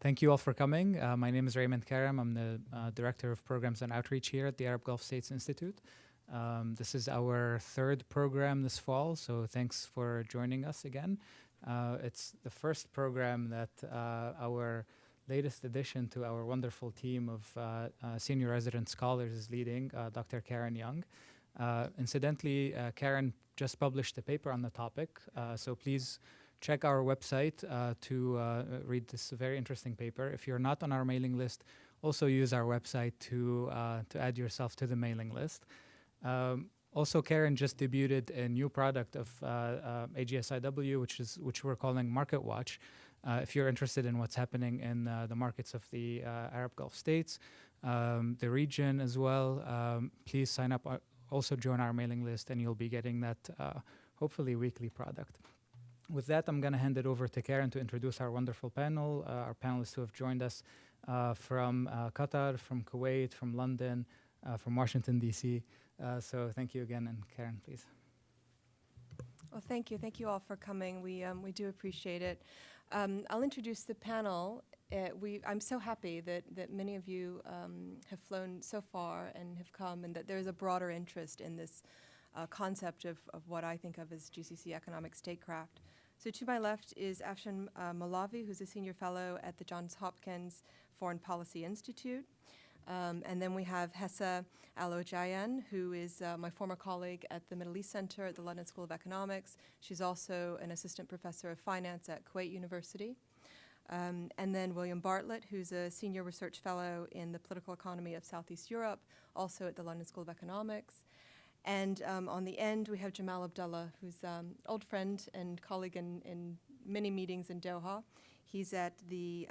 Thank you all for coming. My name is Raymond Karam. I'm the Director of Programs and Outreach here at the Arab Gulf States Institute. This is our third program this fall, so thanks for joining us again. It's the first program that our latest addition to our wonderful team of senior resident scholars is leading, Dr. Karen Young. Incidentally, Karen just published a paper on the topic, so please check our website to read this very interesting paper. If you're not on our mailing list, also use our website to add yourself to the mailing list. Also, Karen just debuted a new product of AGSIW, which we're calling Market Watch. If you're interested in what's happening in the markets of the Arab Gulf states, the region as well, please sign up. Also join our mailing list, and you'll be getting that hopefully weekly product. With that, I'm going to hand it over to Karen to introduce our wonderful panel, our panelists who have joined us from Qatar, from Kuwait, from London, from Washington, D.C. So thank you again, and Karen, please. Well, thank you. Thank you all for coming. We do appreciate it. I'll introduce the panel. I'm so happy that many of you have flown so far and have come, and that there's a broader interest in this concept of what I think of as GCC economic statecraft. So to my left is Afshin Molavi, who's a senior fellow at the Johns Hopkins Foreign Policy Institute. And then we have Hessah Al-Ojayan, who is my former colleague at the Middle East Center at the London School of Economics. She's also an assistant professor of finance at Kuwait University. And then William Bartlett, who's a senior research fellow in the political economy of Southeast Europe, also at the London School of Economics. And on the end, we have Jamal Abdullah, who's an old friend and colleague in many meetings in Doha. He's at the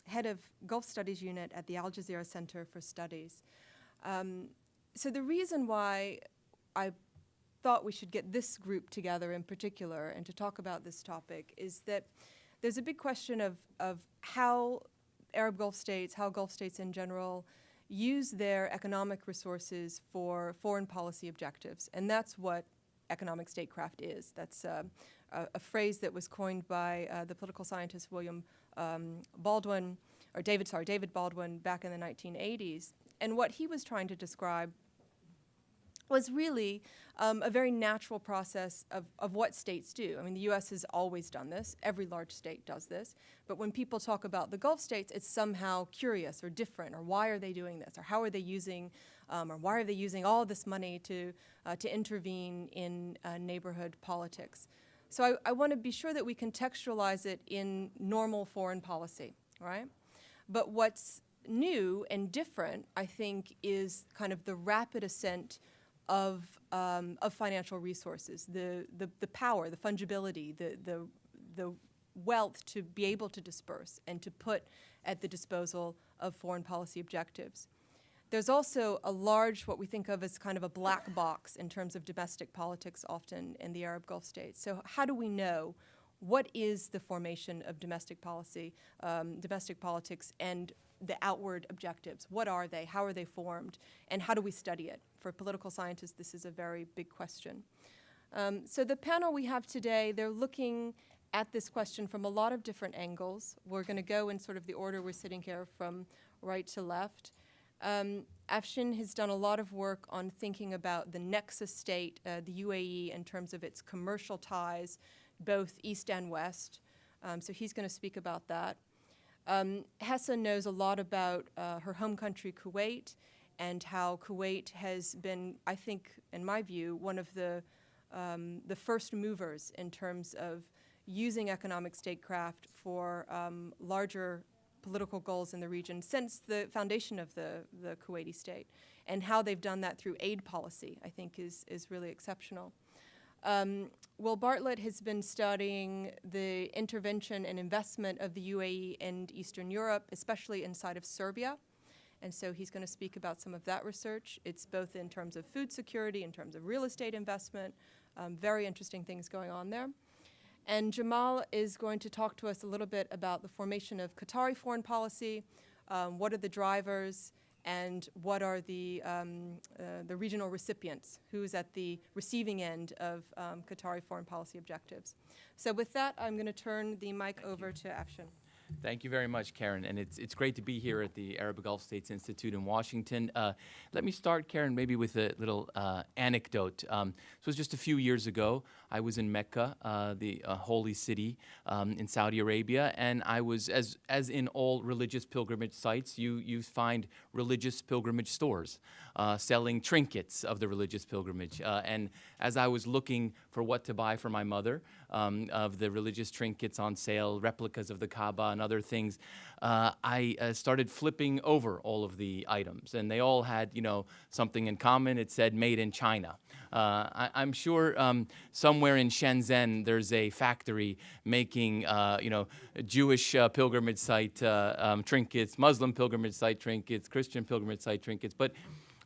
head of Gulf Studies Unit at the Al Jazeera Center for Studies. So the reason why I thought we should get this group together in particular and to talk about this topic is that there's a big question of how Arab Gulf states, how Gulf states in general, use their economic resources for foreign policy objectives. And that's what economic statecraft is. That's a phrase that was coined by the political scientist David Baldwin back in the 1980s. And what he was trying to describe was really a very natural process of what states do. I mean, the U.S. has always done this. Every large state does this. But when people talk about the Gulf states, it's somehow curious or different, or why are they doing this, or how are they using, or why are they using all this money to intervene in neighborhood politics. So I want to be sure that we contextualize it in normal foreign policy, right? But what's new and different, I think, is kind of the rapid ascent of financial resources, the power, the fungibility, the wealth to be able to disperse and to put at the disposal of foreign policy objectives. There's also a large, what we think of as kind of a black box in terms of domestic politics often in the Arab Gulf states. So how do we know what is the formation of domestic policy, domestic politics, and the outward objectives? What are they? How are they formed? And how do we study it? For political scientists, this is a very big question. So the panel we have today, they're looking at this question from a lot of different angles. We're going to go in sort of the order we're sitting here from right to left. Afshin has done a lot of work on thinking about the nexus state, the UAE, in terms of its commercial ties, both east and west. So he's going to speak about that. Hessah knows a lot about her home country, Kuwait, and how Kuwait has been, I think, in my view, one of the first movers in terms of using economic statecraft for larger political goals in the region since the foundation of the Kuwaiti state. And how they've done that through aid policy, I think, is really exceptional. Will Bartlett has been studying the intervention and investment of the UAE and Eastern Europe, especially inside of Serbia. And so he's going to speak about some of that research. It's both in terms of food security, in terms of real estate investment, very interesting things going on there. And Jamal is going to talk to us a little bit about the formation of Qatari foreign policy, what are the drivers, and what are the regional recipients, who's at the receiving end of Qatari foreign policy objectives. So with that, I'm going to turn the mic over to Afshin. Thank you very much, Karen, and it's great to be here at the Arab Gulf States Institute in Washington. Let me start, Karen, maybe with a little anecdote. So it was just a few years ago. I was in Mecca, the holy city in Saudi Arabia, and I was, as in all religious pilgrimage sites, you find religious pilgrimage stores selling trinkets of the religious pilgrimage. And as I was looking for what to buy for my mother, of the religious trinkets on sale, replicas of the Kaaba and other things, I started flipping over all of the items, and they all had, something in common. It said "Made in China." I'm sure somewhere in Shenzhen there's a factory making, Jewish pilgrimage site trinkets, Muslim pilgrimage site trinkets, Christian pilgrimage site trinkets, but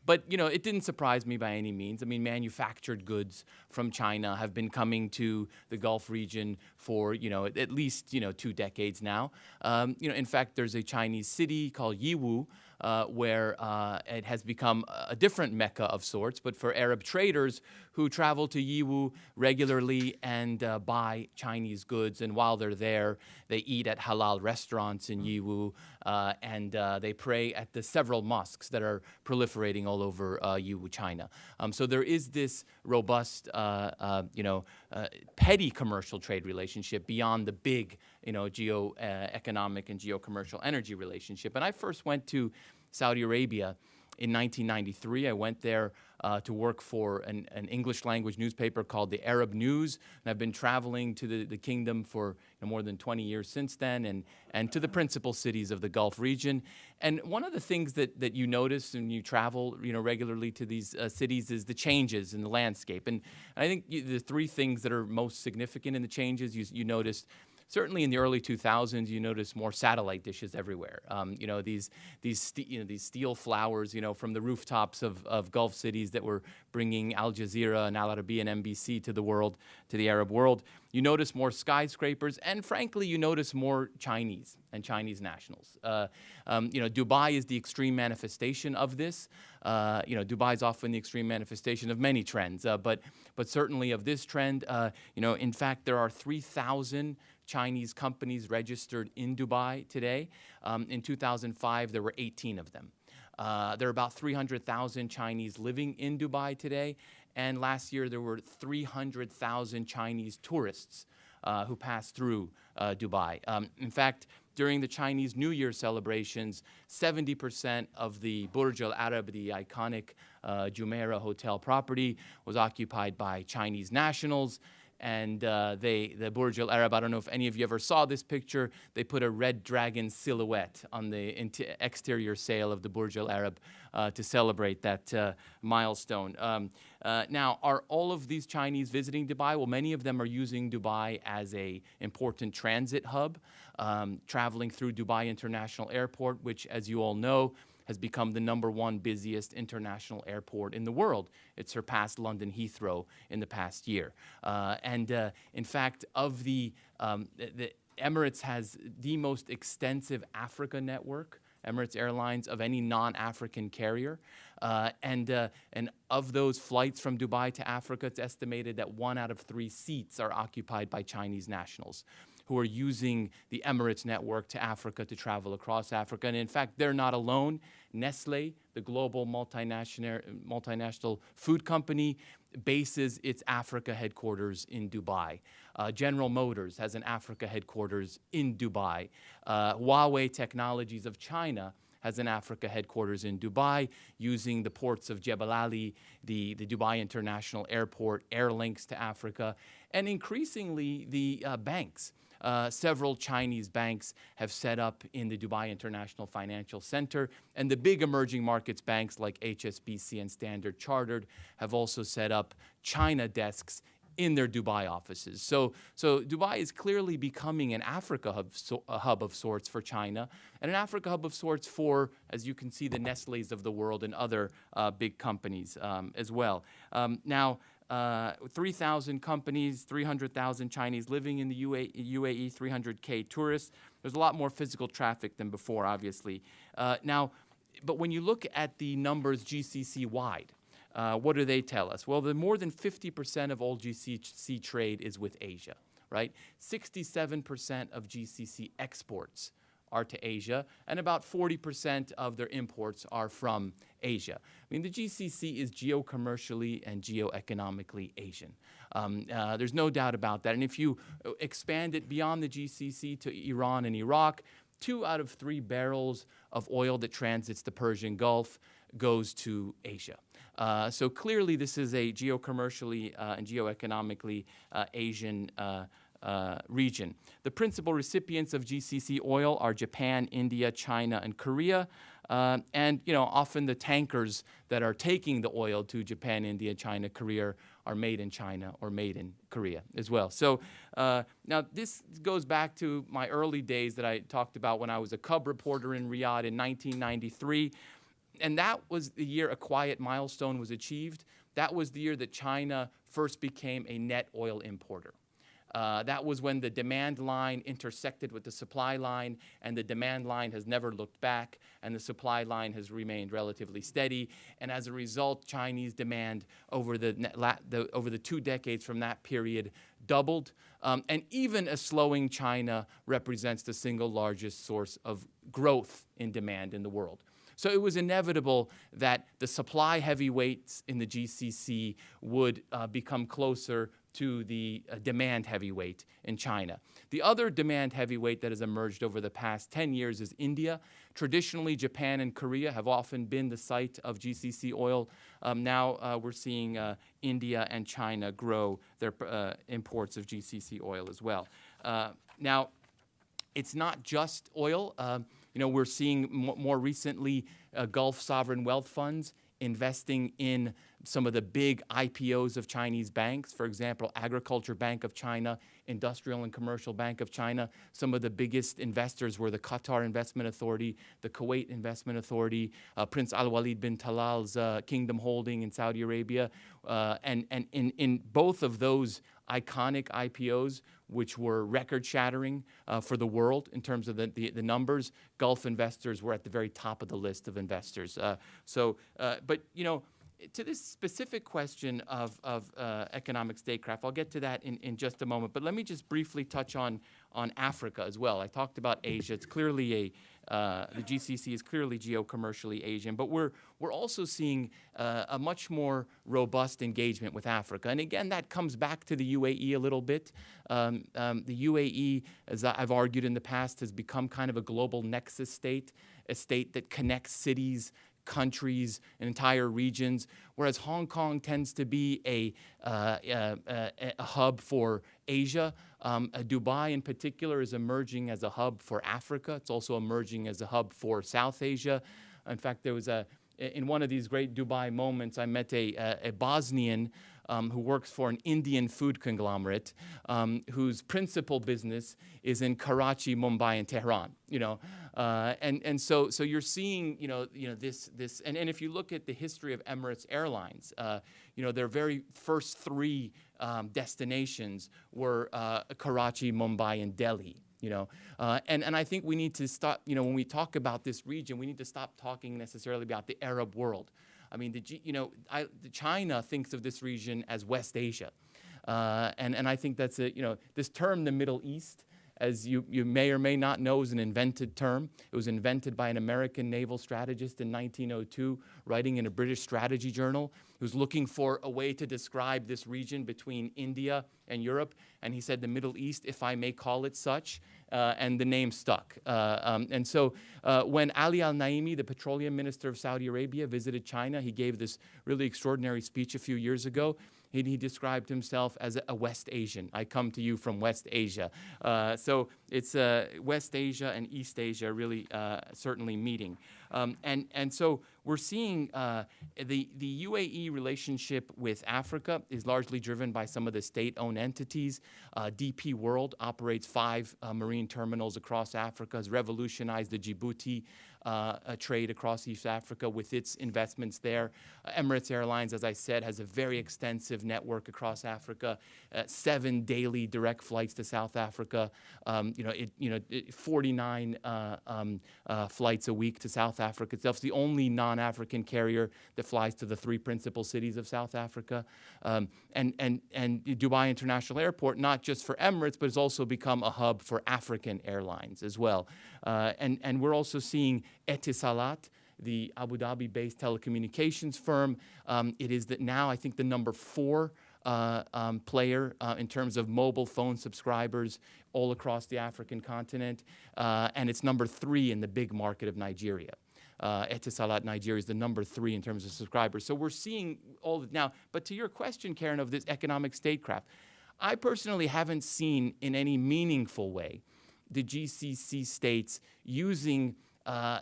it didn't surprise me by any means. I mean, manufactured goods from China have been coming to the Gulf region for, at least, 2 decades now. In fact, there's a Chinese city called Yiwu, where it has become a different Mecca of sorts, but for Arab traders who travel to Yiwu regularly and buy Chinese goods. And while they're there, they eat at halal restaurants in Yiwu, and they pray at the several mosques that are proliferating all over Yiwu, China. So there is this robust, petty commercial trade relationship beyond the big, geo-economic and geo-commercial energy relationship. And I first went to Saudi Arabia in 1993. I went there to work for an English language newspaper called the Arab News. And I've been traveling to the kingdom for more than 20 years since then, and to the principal cities of the Gulf region. And one of the things that you notice when you travel regularly to these cities is the changes in the landscape. And I think the 3 things that are most significant in the changes, you noticed. Certainly in the early 2000s, you notice more satellite dishes everywhere. These steel flowers, from the rooftops of Gulf cities that were bringing Al Jazeera and Al Arabiya and NBC to the world, to the Arab world. You notice more skyscrapers, and frankly, you notice more Chinese and Chinese nationals. Dubai is the extreme manifestation of this. Dubai is often the extreme manifestation of many trends, but certainly of this trend. In fact, there are 3,000 Chinese companies registered in Dubai today. In 2005, there were 18 of them. There are about 300,000 Chinese living in Dubai today, and last year there were 300,000 Chinese tourists who passed through Dubai. In fact, during the Chinese New Year celebrations, 70% of the Burj Al Arab, the iconic Jumeirah hotel property, was occupied by Chinese nationals. And the Burj Al Arab, I don't know if any of you ever saw this picture, they put a red dragon silhouette on the exterior sail of the Burj Al Arab to celebrate that milestone. Now, are all of these Chinese visiting Dubai? Well, many of them are using Dubai as an important transit hub, traveling through Dubai International Airport, which, as you all know, has become the #1 busiest international airport in the world. It surpassed London Heathrow in the past year. In fact, of the Emirates has the most extensive Africa network, Emirates Airlines, of any non-African carrier. And of those flights from Dubai to Africa, it's estimated that 1 out of 3 seats are occupied by Chinese nationals who are using the Emirates network to Africa to travel across Africa. And in fact, they're not alone. Nestle, the global multinational food company, bases its Africa headquarters in Dubai. General Motors has an Africa headquarters in Dubai. Huawei Technologies of China has an Africa headquarters in Dubai, using the ports of Jebel Ali, the Dubai International Airport, air links to Africa, and increasingly the banks. Several Chinese banks have set up in the Dubai International Financial Center, and the big emerging markets banks like HSBC and Standard Chartered have also set up China desks in their Dubai offices. So Dubai is clearly becoming an Africa hub of sorts for China, and an Africa hub of sorts for, as you can see, the Nestles of the world and other big companies as well. Now, 3,000 companies, 300,000 Chinese living in the UAE, 300K tourists. There's a lot more physical traffic than before, obviously. But when you look at the numbers GCC-wide, what do they tell us? Well, more than 50% of all GCC trade is with Asia, right? 67% of GCC exports are to Asia, and about 40% of their imports are from Asia. I mean, the GCC is geo-commercially and geo-economically Asian. There's no doubt about that. And if you expand it beyond the GCC to Iran and Iraq, 2 out of 3 barrels of oil that transits the Persian Gulf goes to Asia. So clearly this is a geo-commercially and geo-economically Asian region. The principal recipients of GCC oil are Japan, India, China, and Korea. And often the tankers that are taking the oil to Japan, India, China, Korea are made in China or made in Korea as well. So now this goes back to my early days that I talked about when I was a cub reporter in Riyadh in 1993. And that was the year a quiet milestone was achieved. That was the year that China first became a net oil importer. That was when the demand line intersected with the supply line, and the demand line has never looked back, and the supply line has remained relatively steady. And as a result, Chinese demand over the 2 decades from that period doubled. And even a slowing China represents the single largest source of growth in demand in the world. So it was inevitable that the supply heavyweights in the GCC would become closer to the demand heavyweight in China. The other demand heavyweight that has emerged over the past 10 years is India. Traditionally, Japan and Korea have often been the site of GCC oil. Now we're seeing India and China grow their imports of GCC oil as well. Now, it's not just oil. We're seeing more recently Gulf sovereign wealth funds investing in some of the big IPOs of Chinese banks. For example, Agriculture Bank of China, Industrial and Commercial Bank of China. Some of the biggest investors were the Qatar Investment Authority, the Kuwait Investment Authority, Prince Al-Walid bin Talal's Kingdom Holding in Saudi Arabia. And in both of those iconic IPOs, which were record-shattering for the world in terms of the numbers, Gulf investors were at the very top of the list of investors. To this specific question of economic statecraft, I'll get to that in just a moment. But let me just briefly touch on Africa as well. I talked about Asia. It's clearly the GCC is clearly geo-commercially Asian, but we're also seeing a much more robust engagement with Africa. And again, that comes back to the UAE a little bit. The UAE, as I've argued in the past, has become kind of a global nexus state, a state that connects cities, countries, and entire regions, whereas Hong Kong tends to be a hub for Asia. Dubai in particular is emerging as a hub for Africa. It's also emerging as a hub for South Asia. In fact, there was in one of these great Dubai moments, I met a Bosnian who works for an Indian food conglomerate whose principal business is in Karachi, Mumbai, and Tehran. And so you're seeing this and if you look at the history of Emirates Airlines, their very first 3 destinations were Karachi, Mumbai, and Delhi. And I think we need to stop. When we talk about this region, we need to stop talking necessarily about the Arab world. I mean, China thinks of this region as West Asia, and I think that's this term, the Middle East, as you may or may not know, is an invented term. It was invented by an American naval strategist in 1902, writing in a British strategy journal, who's looking for a way to describe this region between India and Europe. And he said, the Middle East, if I may call it such, and the name stuck. And so when Ali al-Naimi, the petroleum minister of Saudi Arabia, visited China, he gave this really extraordinary speech a few years ago. He described himself as a West Asian. I come to you from West Asia. So it's West Asia and East Asia really certainly meeting. And so we're seeing the UAE relationship with Africa is largely driven by some of the state-owned entities. DP World operates 5 marine terminals across Africa, has revolutionized the Djibouti trade across East Africa with its investments there. Emirates Airlines, as I said, has a very extensive network across Africa, 7 daily direct flights to South Africa. 49 flights a week to South Africa itself. It's the only non-African carrier that flies to the three principal cities of South Africa. And Dubai International Airport, not just for Emirates, but has also become a hub for African airlines as well. And we're also seeing Etisalat, the Abu Dhabi-based telecommunications firm. It is now, I think, the number 4 player in terms of mobile phone subscribers all across the African continent. And it's number 3 in the big market of Nigeria. Etisalat Nigeria is the number 3 in terms of subscribers. So we're seeing all now. But to your question, Karen, of this economic statecraft, I personally haven't seen in any meaningful way the GCC states using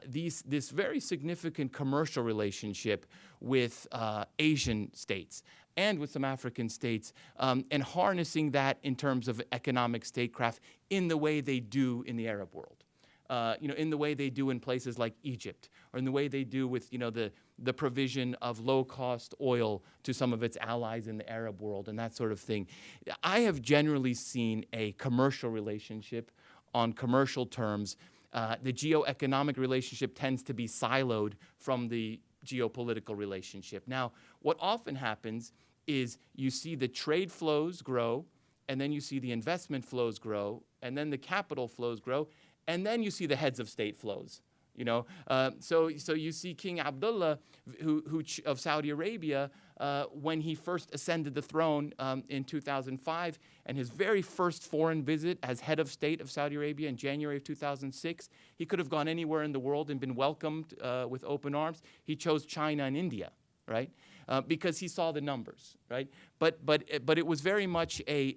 this very significant commercial relationship with Asian states and with some African states, and harnessing that in terms of economic statecraft in the way they do in the Arab world. In the way they do in places like Egypt, or in the way they do with, the provision of low-cost oil to some of its allies in the Arab world and that sort of thing. I have generally seen a commercial relationship on commercial terms. The geo-economic relationship tends to be siloed from the geopolitical relationship. Now, what often happens is you see the trade flows grow, and then you see the investment flows grow, and then the capital flows grow, and then you see the heads of state flows. So you see King Abdullah, who of Saudi Arabia, when he first ascended the throne in 2005, and his very first foreign visit as head of state of Saudi Arabia in January of 2006, he could have gone anywhere in the world and been welcomed with open arms. He chose China and India, right? Because he saw the numbers, right? But it was very much a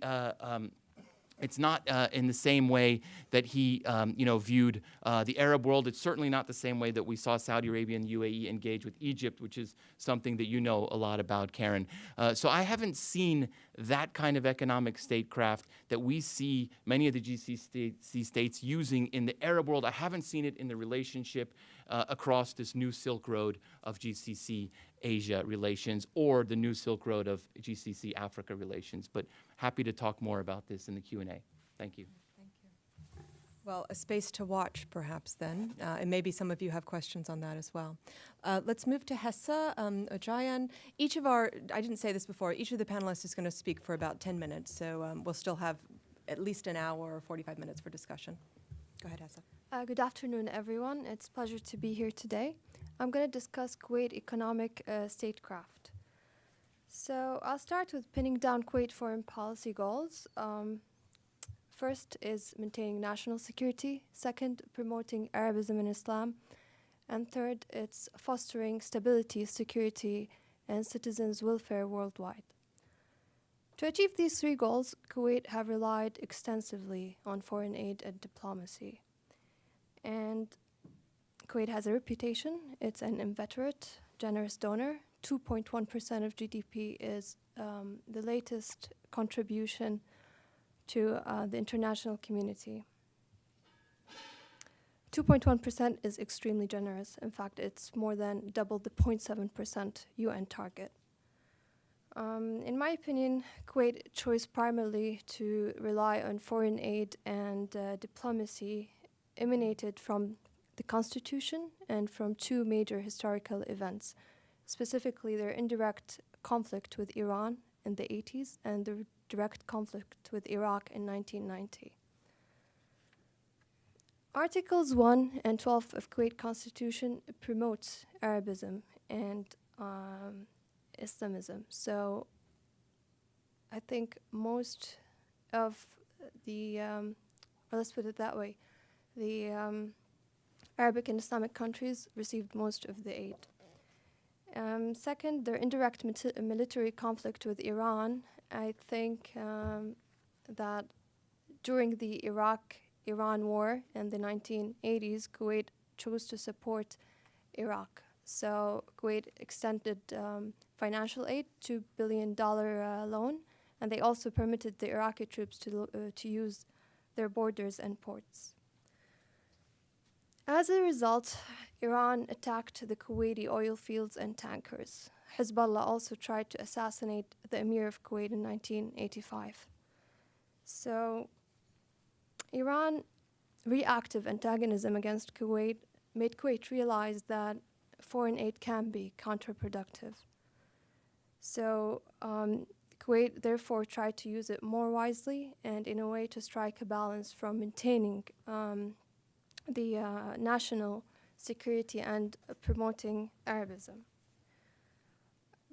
it's not in the same way that he, viewed the Arab world. It's certainly not the same way that we saw Saudi Arabia and UAE engage with Egypt, which is something that you know a lot about, Karen. So I haven't seen that kind of economic statecraft that we see many of the GCC states using in the Arab world. I haven't seen it in the relationship across this new Silk Road of GCC Asia relations, or the new Silk Road of GCC Africa relations. But happy to talk more about this in the Q&A. Thank you. Thank you. Well, a space to watch, perhaps, then. And maybe some of you have questions on that as well. Let's move to Hessah, Ojayan. I didn't say this before, each of the panelists is going to speak for about 10 minutes. So we'll still have at least an hour or 45 minutes for discussion. Go ahead, Hessah. Good afternoon, everyone. It's a pleasure to be here today. I'm going to discuss Kuwait economic statecraft. So I'll start with pinning down Kuwait foreign policy goals. First is maintaining national security. Second, promoting Arabism and Islam. And third, it's fostering stability, security, and citizens' welfare worldwide. To achieve these 3 goals, Kuwait have relied extensively on foreign aid and diplomacy. And Kuwait has a reputation. It's an inveterate, generous donor. 2.1% of GDP is the latest contribution to the international community. 2.1% is extremely generous. In fact, it's more than double the 0.7% UN target. In my opinion, Kuwait chose primarily to rely on foreign aid and diplomacy emanated from the constitution and from 2 major historical events, specifically their indirect conflict with Iran in the 80s and the direct conflict with Iraq in 1990. Articles 1 and 12 of Kuwait Constitution promotes Arabism and Islamism. So I think most of the, or let's put it that way, the Arabic and Islamic countries received most of the aid. Second, their indirect military conflict with Iran. I think that during the Iraq-Iran war in the 1980s, Kuwait chose to support Iraq. So Kuwait extended financial aid, $2 billion loan, and they also permitted the Iraqi troops to use their borders and ports. As a result, Iran attacked the Kuwaiti oil fields and tankers. Hezbollah also tried to assassinate the Emir of Kuwait in 1985. So Iran reactive antagonism against Kuwait made Kuwait realize that foreign aid can be counterproductive. So Kuwait therefore tried to use it more wisely and in a way to strike a balance from maintaining the national security and promoting Arabism.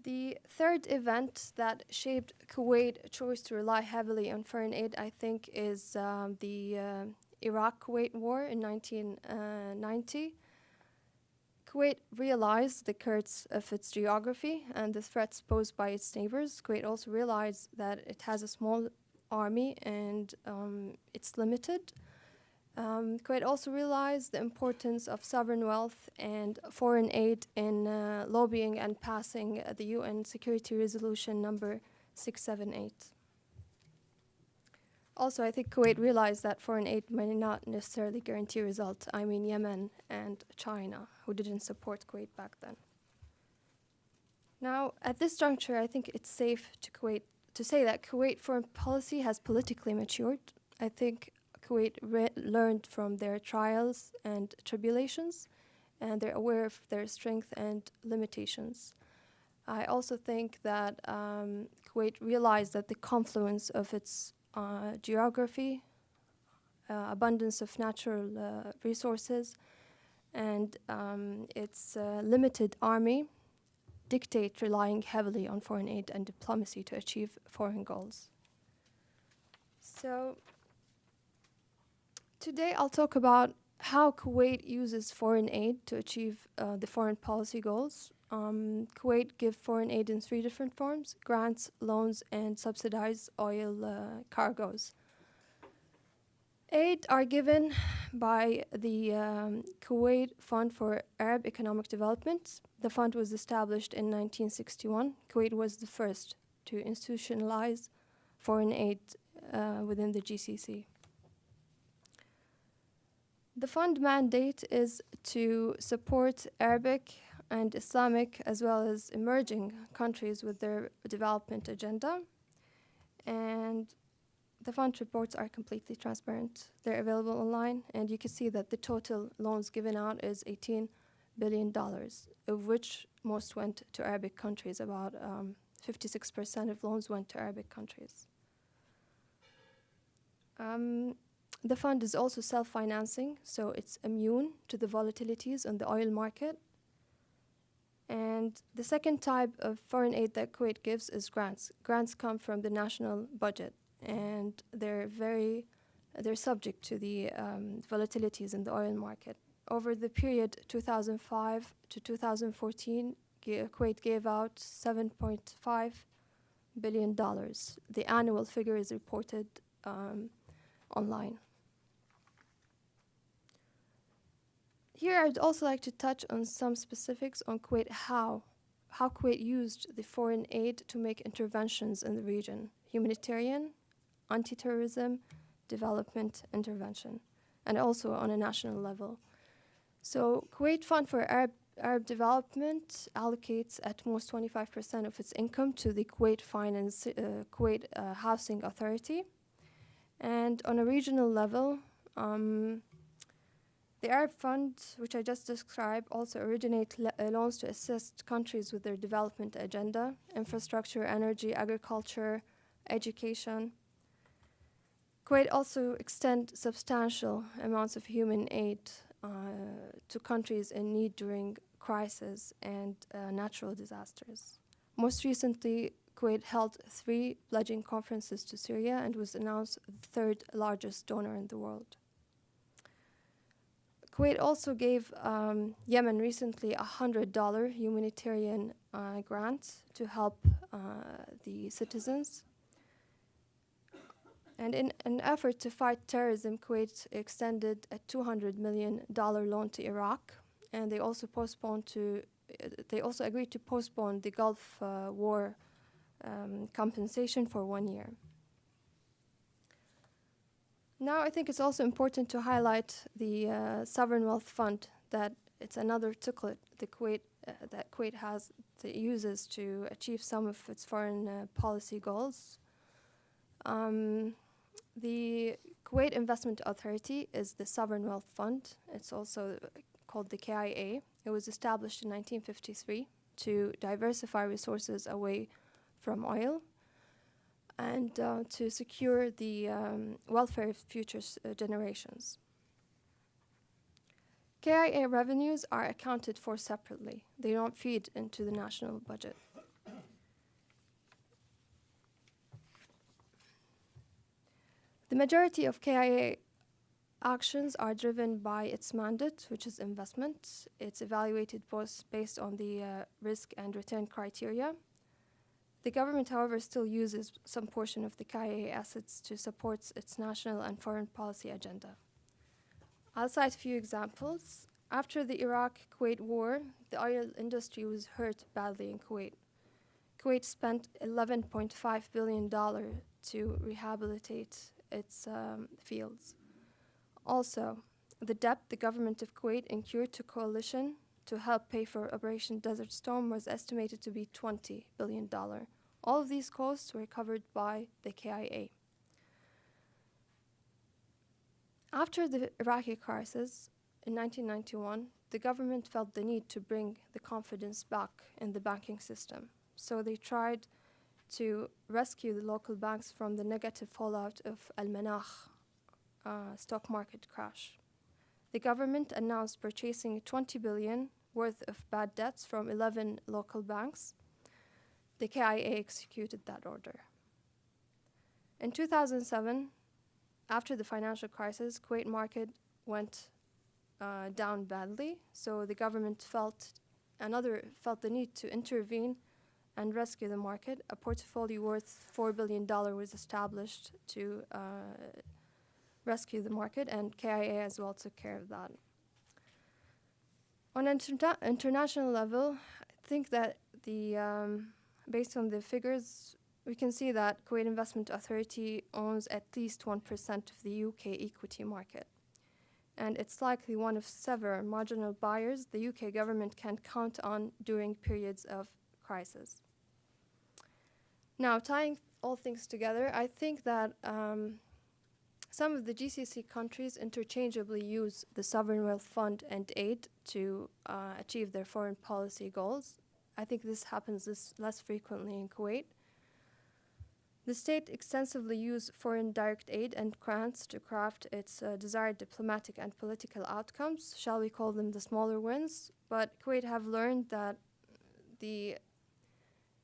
The third event that shaped Kuwait's choice to rely heavily on foreign aid, I think, is the Iraq-Kuwait War in 1990. Kuwait realized the curse of its geography and the threats posed by its neighbors. Kuwait also realized that it has a small army and it's limited. Kuwait also realized the importance of sovereign wealth and foreign aid in lobbying and passing the UN Security Resolution number 678. Also, I think Kuwait realized that foreign aid may not necessarily guarantee results. I mean Yemen and China, who didn't support Kuwait back then. Now, at this juncture, I think it's safe to say that Kuwait foreign policy has politically matured. I think Kuwait learned from their trials and tribulations, and they're aware of their strength and limitations. I also think that Kuwait realized that the confluence of its geography, abundance of natural resources, and its limited army dictate relying heavily on foreign aid and diplomacy to achieve foreign goals. So today I'll talk about how Kuwait uses foreign aid to achieve the foreign policy goals. Kuwait gives foreign aid in 3 different forms: grants, loans, and subsidized oil cargoes. Aid are given by the Kuwait Fund for Arab Economic Development. The fund was established in 1961. Kuwait was the first to institutionalize foreign aid within the GCC. The fund mandate is to support Arabic and Islamic as well as emerging countries with their development agenda. And the fund reports are completely transparent. They're available online, and you can see that the total loans given out is $18 billion, of which most went to Arabic countries. About 56% of loans went to Arabic countries. The fund is also self-financing, so it's immune to the volatilities on the oil market. And the second type of foreign aid that Kuwait gives is grants. Grants come from the national budget, and they're subject to the volatilities in the oil market. Over the period 2005 to 2014, Kuwait gave out $7.5 billion. The annual figure is reported online. Here, I'd also like to touch on some specifics on Kuwait, how Kuwait used the foreign aid to make interventions in the region: humanitarian, anti-terrorism, development intervention, and also on a national level. So Kuwait Fund for Arab Development allocates at most 25% of its income to the Kuwait Housing Authority. And on a regional level, the Arab Fund, which I just described, also originates loans to assist countries with their development agenda: infrastructure, energy, agriculture, education. Kuwait also extends substantial amounts of human aid to countries in need during crisis and natural disasters. Most recently, Kuwait held 3 pledging conferences to Syria and was announced the 3rd largest donor in the world. Kuwait also gave Yemen recently a $100 humanitarian grant to help the citizens. And in an effort to fight terrorism, Kuwait extended a $200 million loan to Iraq, and they also agreed to postpone the Gulf War compensation for 1 year. Now, I think it's also important to highlight the Sovereign Wealth Fund, that it's another tool that Kuwait uses to achieve some of its foreign policy goals. The Kuwait Investment Authority is the sovereign wealth fund. It's also called the KIA. It was established in 1953 to diversify resources away from oil and to secure the welfare of future generations. KIA revenues are accounted for separately. They don't feed into the national budget. The majority of KIA actions are driven by its mandate, which is investment. It's evaluated both based on the risk and return criteria. The government, however, still uses some portion of the KIA assets to support its national and foreign policy agenda. I'll cite a few examples. After the Iraq-Kuwait war, the oil industry was hurt badly in Kuwait. Kuwait spent $11.5 billion to rehabilitate its fields. Also, the debt the government of Kuwait incurred to coalition to help pay for Operation Desert Storm was estimated to be $20 billion. All of these costs were covered by the KIA. After the Iraqi crisis in 1991, the government felt the need to bring the confidence back in the banking system. So they tried to rescue the local banks from the negative fallout of Al-Manakh stock market crash. The government announced purchasing $20 billion worth of bad debts from 11 local banks. The KIA executed that order. In 2007, after the financial crisis, Kuwait market went down badly, so the government felt the need to intervene and rescue the market. A portfolio worth $4 billion was established to rescue the market, and KIA as well took care of that. On an international level, I think that based on the figures, we can see that Kuwait Investment Authority owns at least 1% of the UK equity market. And it's likely one of several marginal buyers the UK government can count on during periods of crisis. Now, tying all things together, I think that some of the GCC countries interchangeably use the sovereign wealth fund and aid to achieve their foreign policy goals. I think this happens less frequently in Kuwait. The state extensively uses foreign direct aid and grants to craft its desired diplomatic and political outcomes, shall we call them the smaller wins. But Kuwait have learned that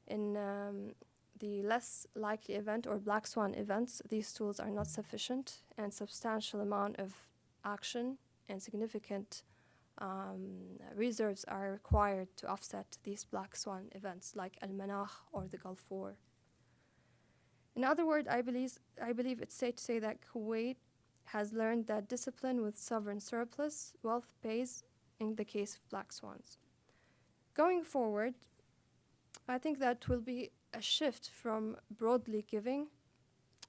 in the less likely event or black swan events, these tools are not sufficient, and substantial amount of action and significant reserves are required to offset these black swan events like Al-Manakh or the Gulf War. In other words, I believe it's safe to say that Kuwait has learned that discipline with sovereign surplus wealth pays in the case of black swans. Going forward, I think that will be a shift from broadly giving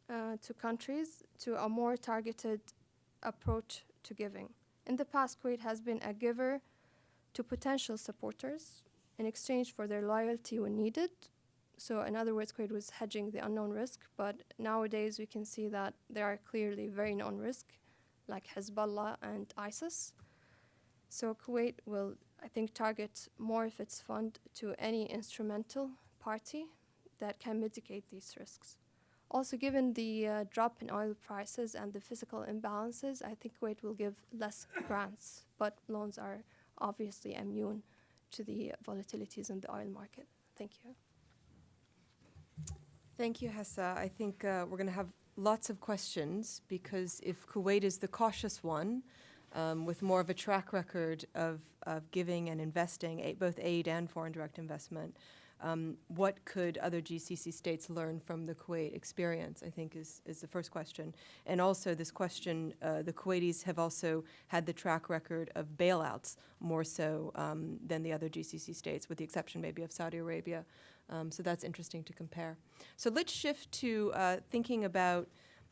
to countries to a more targeted approach to giving. In the past, Kuwait has been a giver to potential supporters in exchange for their loyalty when needed. So in other words, Kuwait was hedging the unknown risk, but nowadays we can see that there are clearly very known risks like Hezbollah and ISIS. So Kuwait will, I think, target more of its fund to any instrumental party that can mitigate these risks. Also, given the drop in oil prices and the fiscal imbalances, I think Kuwait will give less grants, but loans are obviously immune to the volatilities in the oil market. Thank you. Thank you, Hessah. I think we're going to have lots of questions because if Kuwait is the cautious one, with more of a track record of giving and investing, both aid and foreign direct investment, what could other GCC states learn from the Kuwait experience, I think is the first question. And also this question, the Kuwaitis have also had the track record of bailouts more so than the other GCC states, with the exception maybe of Saudi Arabia. So that's interesting to compare. So let's shift to thinking about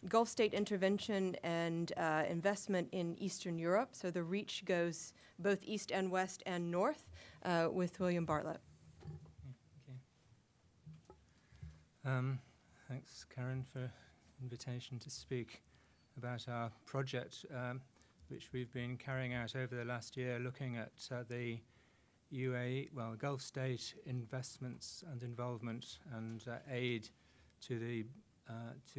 Gulf state intervention and investment in Eastern Europe. So the reach goes both east and west and north with William Bartlett. Thanks, Karen, for invitation to speak. about our project, which we've been carrying out over the last year, looking at the UAE, well, Gulf state investments and involvement and aid to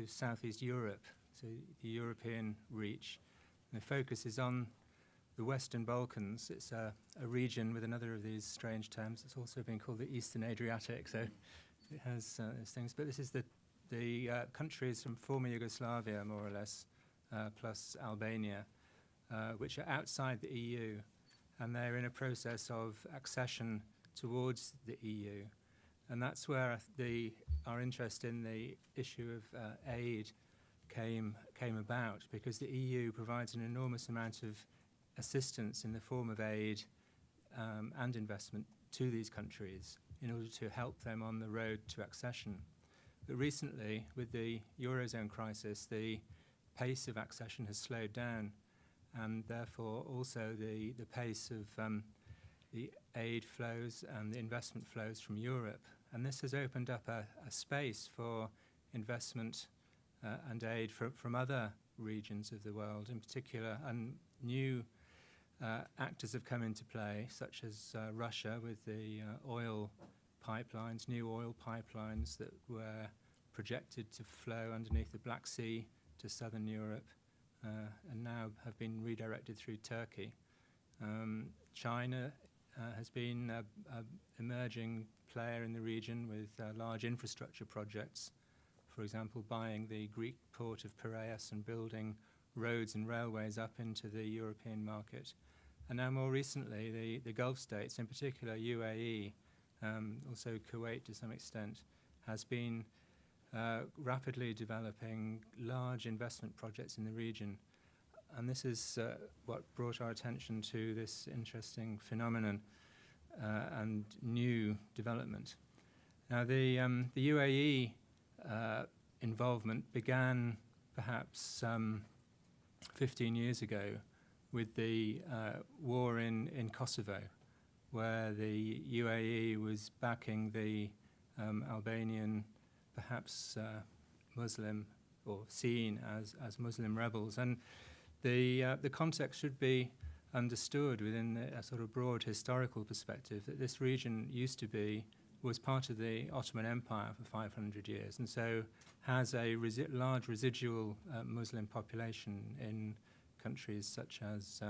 Southeast Europe, to the European reach. And the focus is on the Western Balkans. It's a region with another of these strange terms. It's also been called the Eastern Adriatic, so it has these things. But this is the countries from former Yugoslavia, more or less, plus Albania, which are outside the EU, and they're in a process of accession towards the EU. And that's where our interest in the issue of aid came about, because the EU provides an enormous amount of assistance in the form of aid and investment to these countries in order to help them on the road to accession. But recently, with the Eurozone crisis, the pace of accession has slowed down, and therefore also the pace of the aid flows and the investment flows from Europe. And this has opened up a space for investment and aid from other regions of the world in particular, and new actors have come into play, such as Russia with the oil pipelines, new oil pipelines that were projected to flow underneath the Black Sea to southern Europe and now have been redirected through Turkey. China has been an emerging player in the region with large infrastructure projects, for example, buying the Greek port of Piraeus and building roads and railways up into the European market. And now more recently, the Gulf states, in particular UAE, also Kuwait to some extent, has been rapidly developing large investment projects in the region. And this is what brought our attention to this interesting phenomenon and new development. Now, the UAE involvement began perhaps 15 years ago with the war in Kosovo, where the UAE was backing the Albanian, perhaps Muslim, or seen as Muslim rebels. And the context should be understood within a sort of broad historical perspective, that this region was part of the Ottoman Empire for 500 years, and so has a large residual Muslim population in countries such as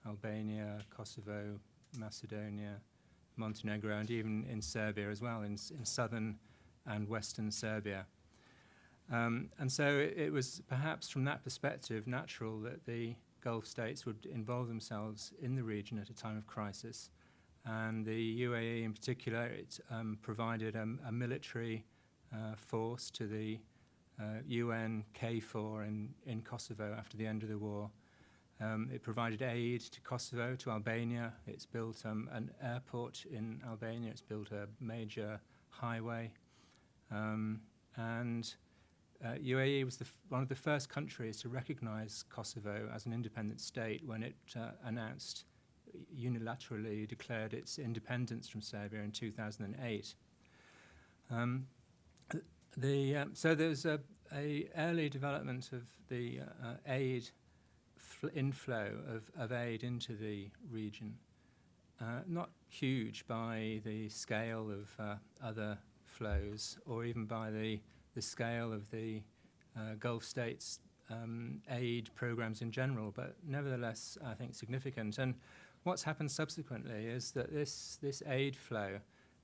Albania, Kosovo, Macedonia, Montenegro, and even in Serbia as well, in southern and western Serbia. And so it was perhaps from that perspective natural that the Gulf states would involve themselves in the region at a time of crisis. And the UAE in particular, it provided a military force to the UN KFOR in Kosovo after the end of the war. It provided aid to Kosovo, to Albania. It's built an airport in Albania. It's built a major highway. And UAE was one of the first countries to recognize Kosovo as an independent state when it unilaterally declared its independence from Serbia in 2008. So there's a early development of the aid inflow of aid into the region, not huge by the scale of other flows or even by the scale of the Gulf states aid programs in general, but nevertheless, I think significant. And what's happened subsequently is that this aid flow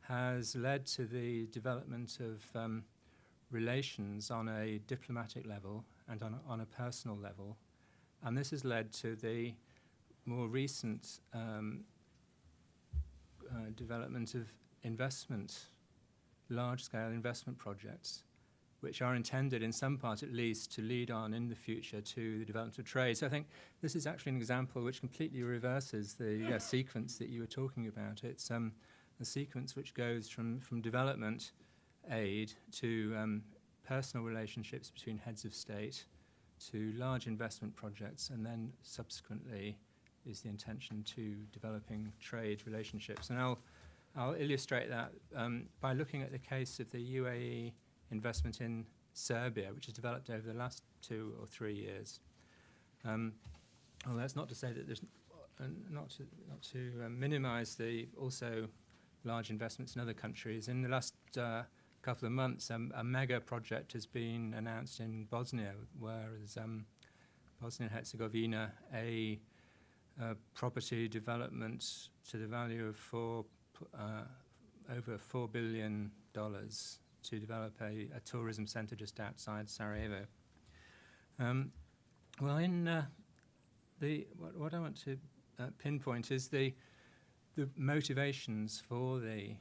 has led to the development of relations on a diplomatic level and on a personal level. And this has led to the more recent development of investment, large-scale investment projects, which are intended, in some part at least, to lead on in the future to the development of trade. So I think this is actually an example which completely reverses the sequence that you were talking about. It's a sequence which goes from development aid to personal relationships between heads of state to large investment projects, and then subsequently is the intention to developing trade relationships. And I'll illustrate that by looking at the case of the UAE investment in Serbia, which has developed over the last 2 or 3 years. Well, that's not to say that there's not to minimise the also large investments in other countries. In the last couple of months, a mega project has been announced in Bosnia, whereas Bosnia and Herzegovina, a property development to the value of over $4 billion to develop a tourism centre just outside Sarajevo. Well, in what I want to pinpoint is the motivations for the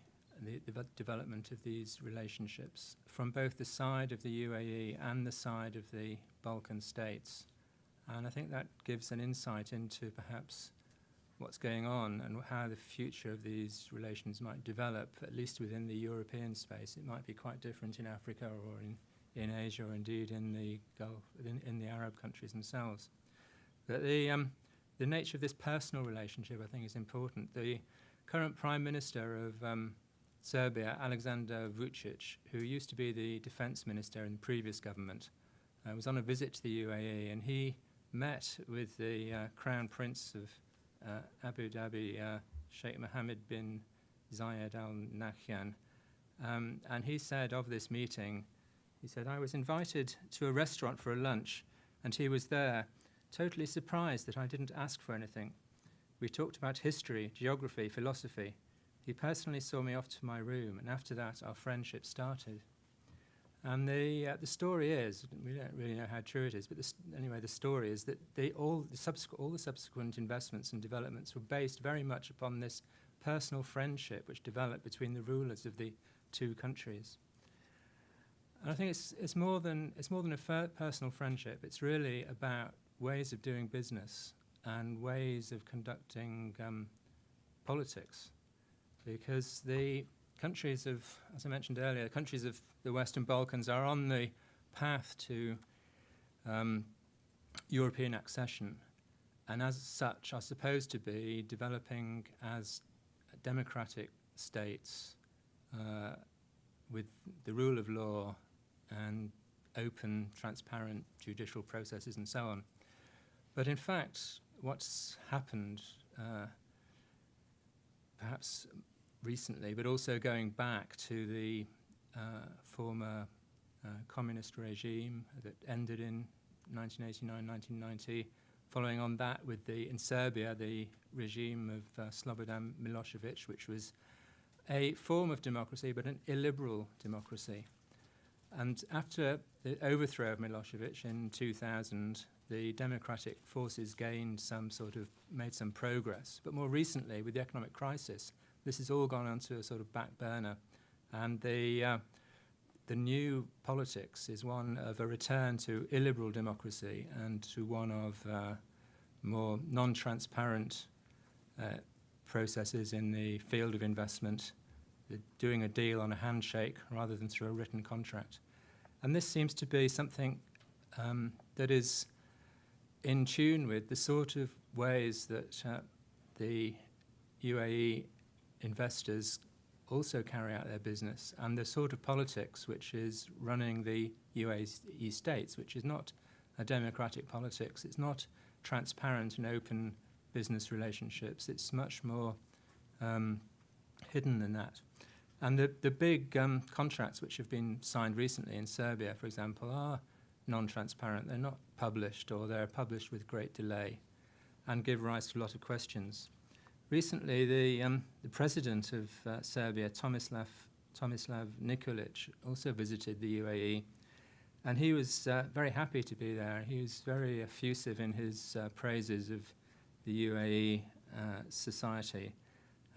development of these relationships from both the side of the UAE and the side of the Balkan states. And I think that gives an insight into perhaps what's going on and how the future of these relations might develop, at least within the European space. It might be quite different in Africa or in Asia or indeed in the Gulf, in the Arab countries themselves. But the nature of this personal relationship, I think, is important. The current Prime Minister of Serbia, Alexander Vucic, who used to be the defense minister in the previous government, was on a visit to the UAE, and he met with the Crown Prince of Abu Dhabi, Sheikh Mohammed bin Zayed Al Nahyan. And he said of this meeting, he said, "I was invited to a restaurant for a lunch, and he was there, totally surprised that I didn't ask for anything. We talked about history, geography, philosophy. He personally saw me off to my room, and after that, our friendship started." And the story is, we don't really know how true it is, but anyway, the story is that all the subsequent investments and developments were based very much upon this personal friendship which developed between the rulers of the two countries. And I think it's more than a personal friendship. It's really about ways of doing business and ways of conducting politics, because the countries of, as I mentioned earlier, countries of the Western Balkans are on the path to European accession, and as such are supposed to be developing as democratic states with the rule of law and open, transparent judicial processes and so on. But in fact, what's happened, perhaps recently, but also going back to the former communist regime that ended in 1989, 1990, following on that with in Serbia, the regime of Slobodan Milosevic, which was a form of democracy, but an illiberal democracy. And after the overthrow of Milosevic in 2000, the democratic forces made some progress. But more recently, with the economic crisis, this has all gone onto a sort of back burner. And the new politics is one of a return to illiberal democracy and to one of more non-transparent processes in the field of investment, doing a deal on a handshake rather than through a written contract. And this seems to be something that is in tune with the sort of ways that the UAE investors also carry out their business, and the sort of politics which is running the UAE states, which is not a democratic politics. It's not transparent and open business relationships. It's much more hidden than that. And the big contracts which have been signed recently in Serbia, for example, are non-transparent. They're not published, or they're published with great delay and give rise to a lot of questions. Recently, the president of Serbia, Tomislav Nikolic, also visited the UAE, and he was very happy to be there. He was very effusive in his praises of the UAE society.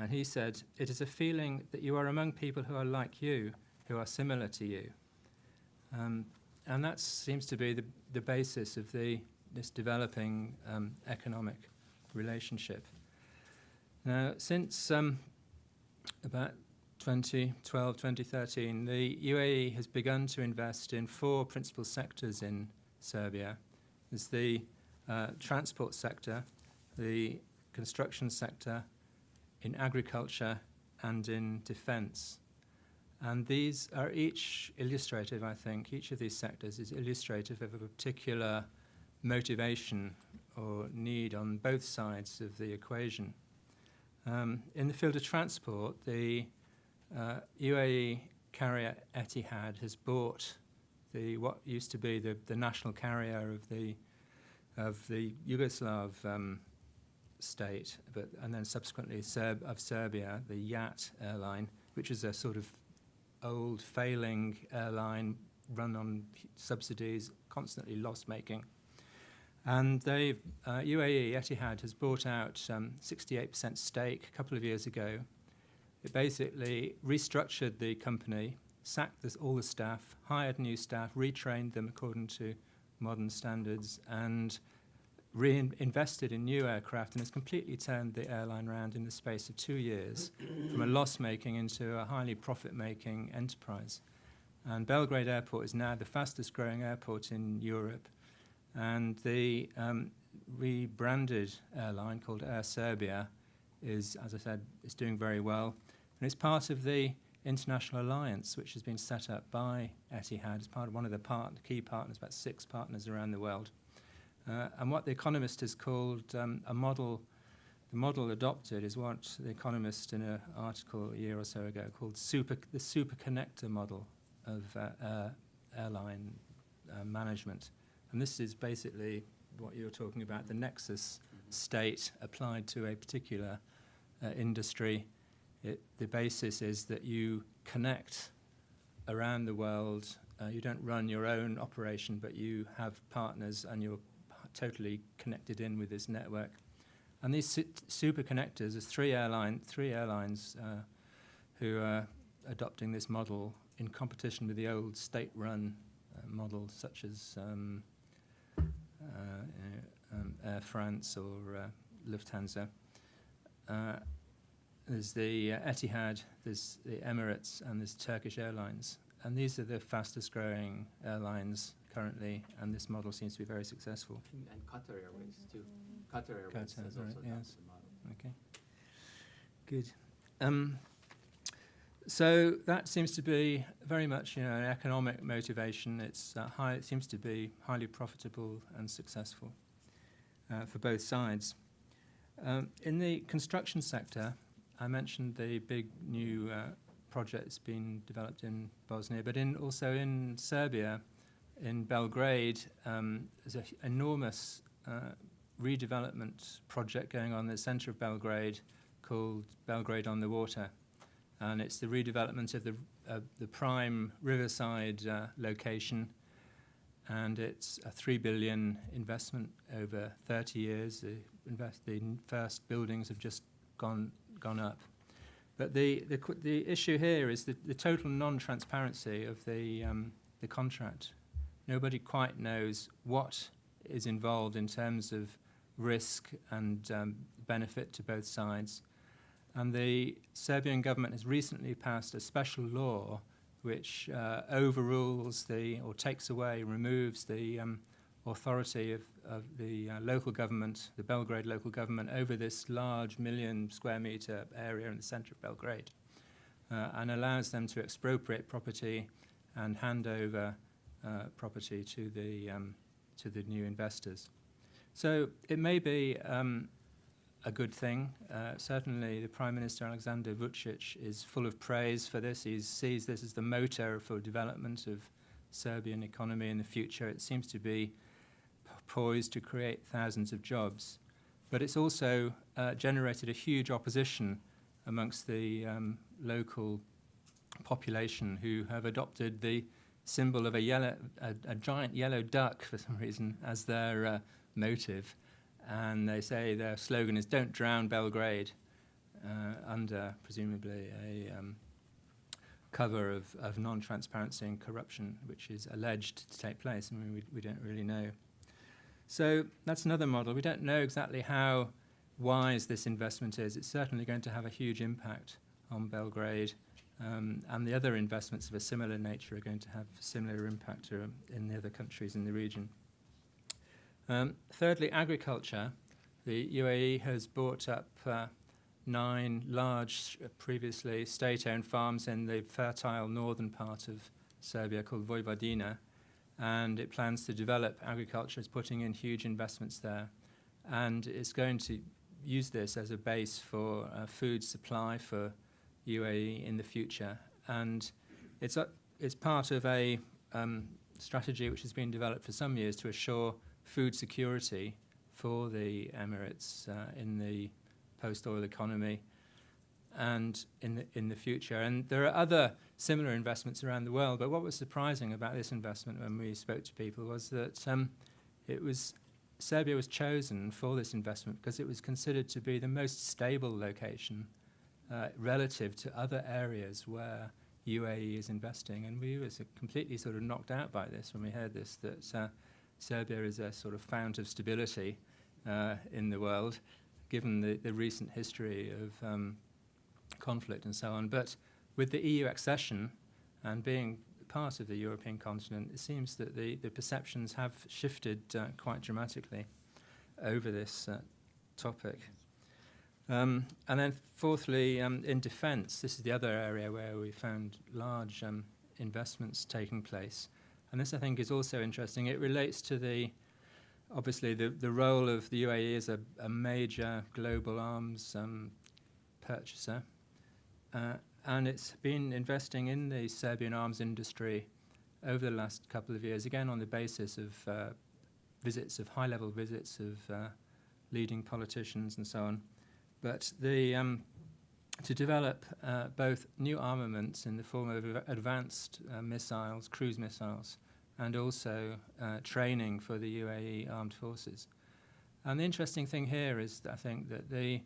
And he said, "It is a feeling that you are among people who are like you, who are similar to you." And that seems to be the basis of this developing economic relationship. Now, since about 2012, 2013, the UAE has begun to invest in 4 principal sectors in Serbia. There's the transport sector, the construction sector, in agriculture, and in defense. And these are each illustrative, I think. Each of these sectors is illustrative of a particular motivation or need on both sides of the equation. In the field of transport, the UAE carrier Etihad has bought what used to be the national carrier of the Yugoslav state, and then subsequently of Serbia, the YAT airline, which is a sort of old failing airline run on subsidies, constantly loss-making. And UAE, Etihad, has bought out 68% stake a couple of years ago. It basically restructured the company, sacked all the staff, hired new staff, retrained them according to modern standards, and reinvested in new aircraft, and has completely turned the airline around in the space of 2 years from a loss-making into a highly profit-making enterprise. And Belgrade Airport is now the fastest-growing airport in Europe. And the rebranded airline called Air Serbia is, as I said, is doing very well. And it's part of the international alliance, which has been set up by Etihad as part of one of the key partners, about 6 partners around the world. And what The Economist has called the model adopted is what The Economist, in an article a year or so ago, called the super connector model of airline management. And this is basically what you're talking about, the nexus state applied to a particular industry. The basis is that you connect around the world. You don't run your own operation, but you have partners and you're totally connected in with this network. And these super connectors, there's three airlines who are adopting this model in competition with the old state-run models, such as Air France or Lufthansa. There's the Etihad, there's the Emirates, and there's Turkish Airlines. And these are the fastest-growing airlines currently, and this model seems to be very successful. And Qatar Airways, too. Qatar Airways has also adopted the model. Okay. Good. So that seems to be very much, an economic motivation. It seems to be highly profitable and successful for both sides. In the construction sector, I mentioned the big new projects being developed in Bosnia, but also in Serbia, in Belgrade, there's an enormous redevelopment project going on in the center of Belgrade called Belgrade on the Water. And it's the redevelopment of the prime riverside location, and it's a 3 billion investment over 30 years. The first buildings have just gone up. But the issue here is the total non-transparency of the contract. Nobody quite knows what is involved in terms of risk and benefit to both sides. And the Serbian government has recently passed a special law which overrules takes away, removes the authority of the local government, the Belgrade local government, over this large 1 million square meter area in the center of Belgrade, and allows them to expropriate property and hand over property to the new investors. So it may be a good thing. Certainly the Prime Minister, Alexander Vučić, is full of praise for this. He sees this as the motor for development of Serbian economy in the future. It seems to be poised to create thousands of jobs. But it's also generated a huge opposition amongst the local population, who have adopted the symbol of a giant yellow duck for some reason as their motive. And they say their slogan is "Don't drown Belgrade," under presumably a cover of non-transparency and corruption, which is alleged to take place. I mean, we don't really know. So that's another model. We don't know exactly how wise this investment is. It's certainly going to have a huge impact on Belgrade, and the other investments of a similar nature are going to have similar impact in the other countries in the region. Thirdly, agriculture. The UAE has bought up 9 large, previously state-owned farms in the fertile northern part of Serbia called Vojvodina, and it plans to develop agriculture. It's putting in huge investments there, and it's going to use this as a base for food supply for UAE in the future. And it's part of a strategy which has been developed for some years to assure food security for the Emirates in the post-oil economy and in the future. And there are other similar investments around the world, but what was surprising about this investment when we spoke to people was that Serbia was chosen for this investment because it was considered to be the most stable location relative to other areas where UAE is investing. And we were completely sort of knocked out by this when we heard this, that Serbia is a sort of fount of stability in the world, given the recent history of conflict and so on. But with the EU accession and being part of the European continent, it seems that the perceptions have shifted quite dramatically over this topic. And then fourthly, in defence, this is the other area where we found large investments taking place. And this, I think, is also interesting. It relates to obviously the role of the UAE as a major global arms purchaser. And it's been investing in the Serbian arms industry over the last couple of years, again on the basis of high-level visits of leading politicians and so on. But to develop both new armaments in the form of advanced missiles, cruise missiles, and also training for the UAE armed forces. And the interesting thing here is, I think, that the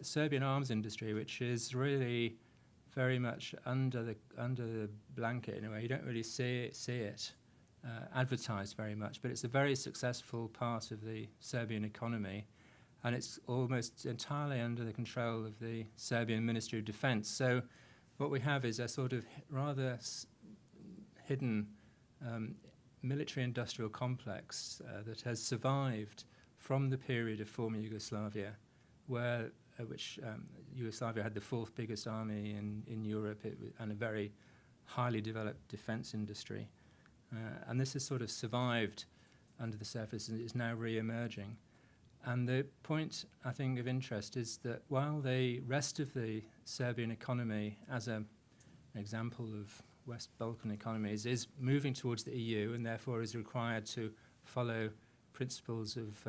Serbian arms industry, which is really very much under the blanket in a way, you don't really see it advertised very much, but it's a very successful part of the Serbian economy, and it's almost entirely under the control of the Serbian Ministry of Defence. So what we have is a sort of rather hidden military-industrial complex that has survived from the period of former Yugoslavia, which Yugoslavia had the 4th biggest army in Europe and a very highly developed defence industry. And this has sort of survived under the surface and is now re-emerging. And the point, I think, of interest is that while the rest of the Serbian economy, as an example of West Balkan economies, is moving towards the EU and therefore is required to follow principles of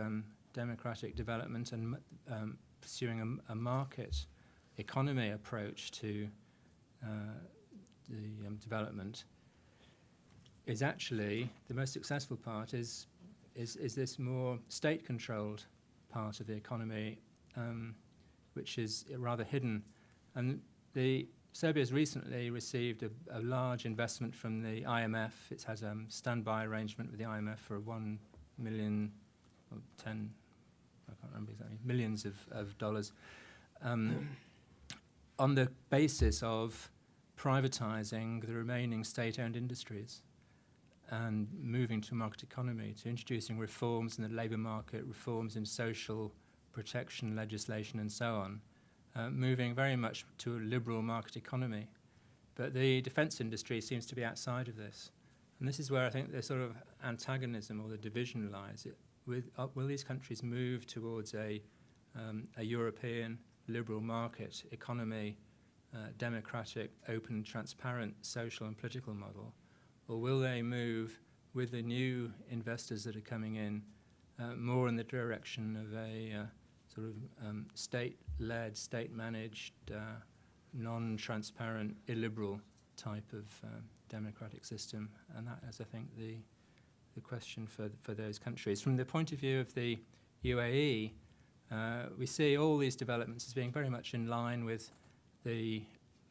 democratic development and pursuing a market economy approach to the development, is actually the most successful part is this more state-controlled part of the economy, which is rather hidden. And Serbia has recently received a large investment from the IMF. It has a standby arrangement with the IMF for 1 million, or 10, I can't remember exactly, millions of dollars, on the basis of privatizing the remaining state-owned industries and moving to a market economy, to introducing reforms in the labour market, reforms in social protection legislation and so on, moving very much to a liberal market economy. But the defence industry seems to be outside of this. And this is where I think the sort of antagonism or the division lies. Will these countries move towards a European liberal market economy, democratic, open, transparent social and political model? Or will they move with the new investors that are coming in more in the direction of a sort of state-led, state-managed, non-transparent, illiberal type of democratic system? And that is, I think, the question for those countries. From the point of view of the UAE, we see all these developments as being very much in line with the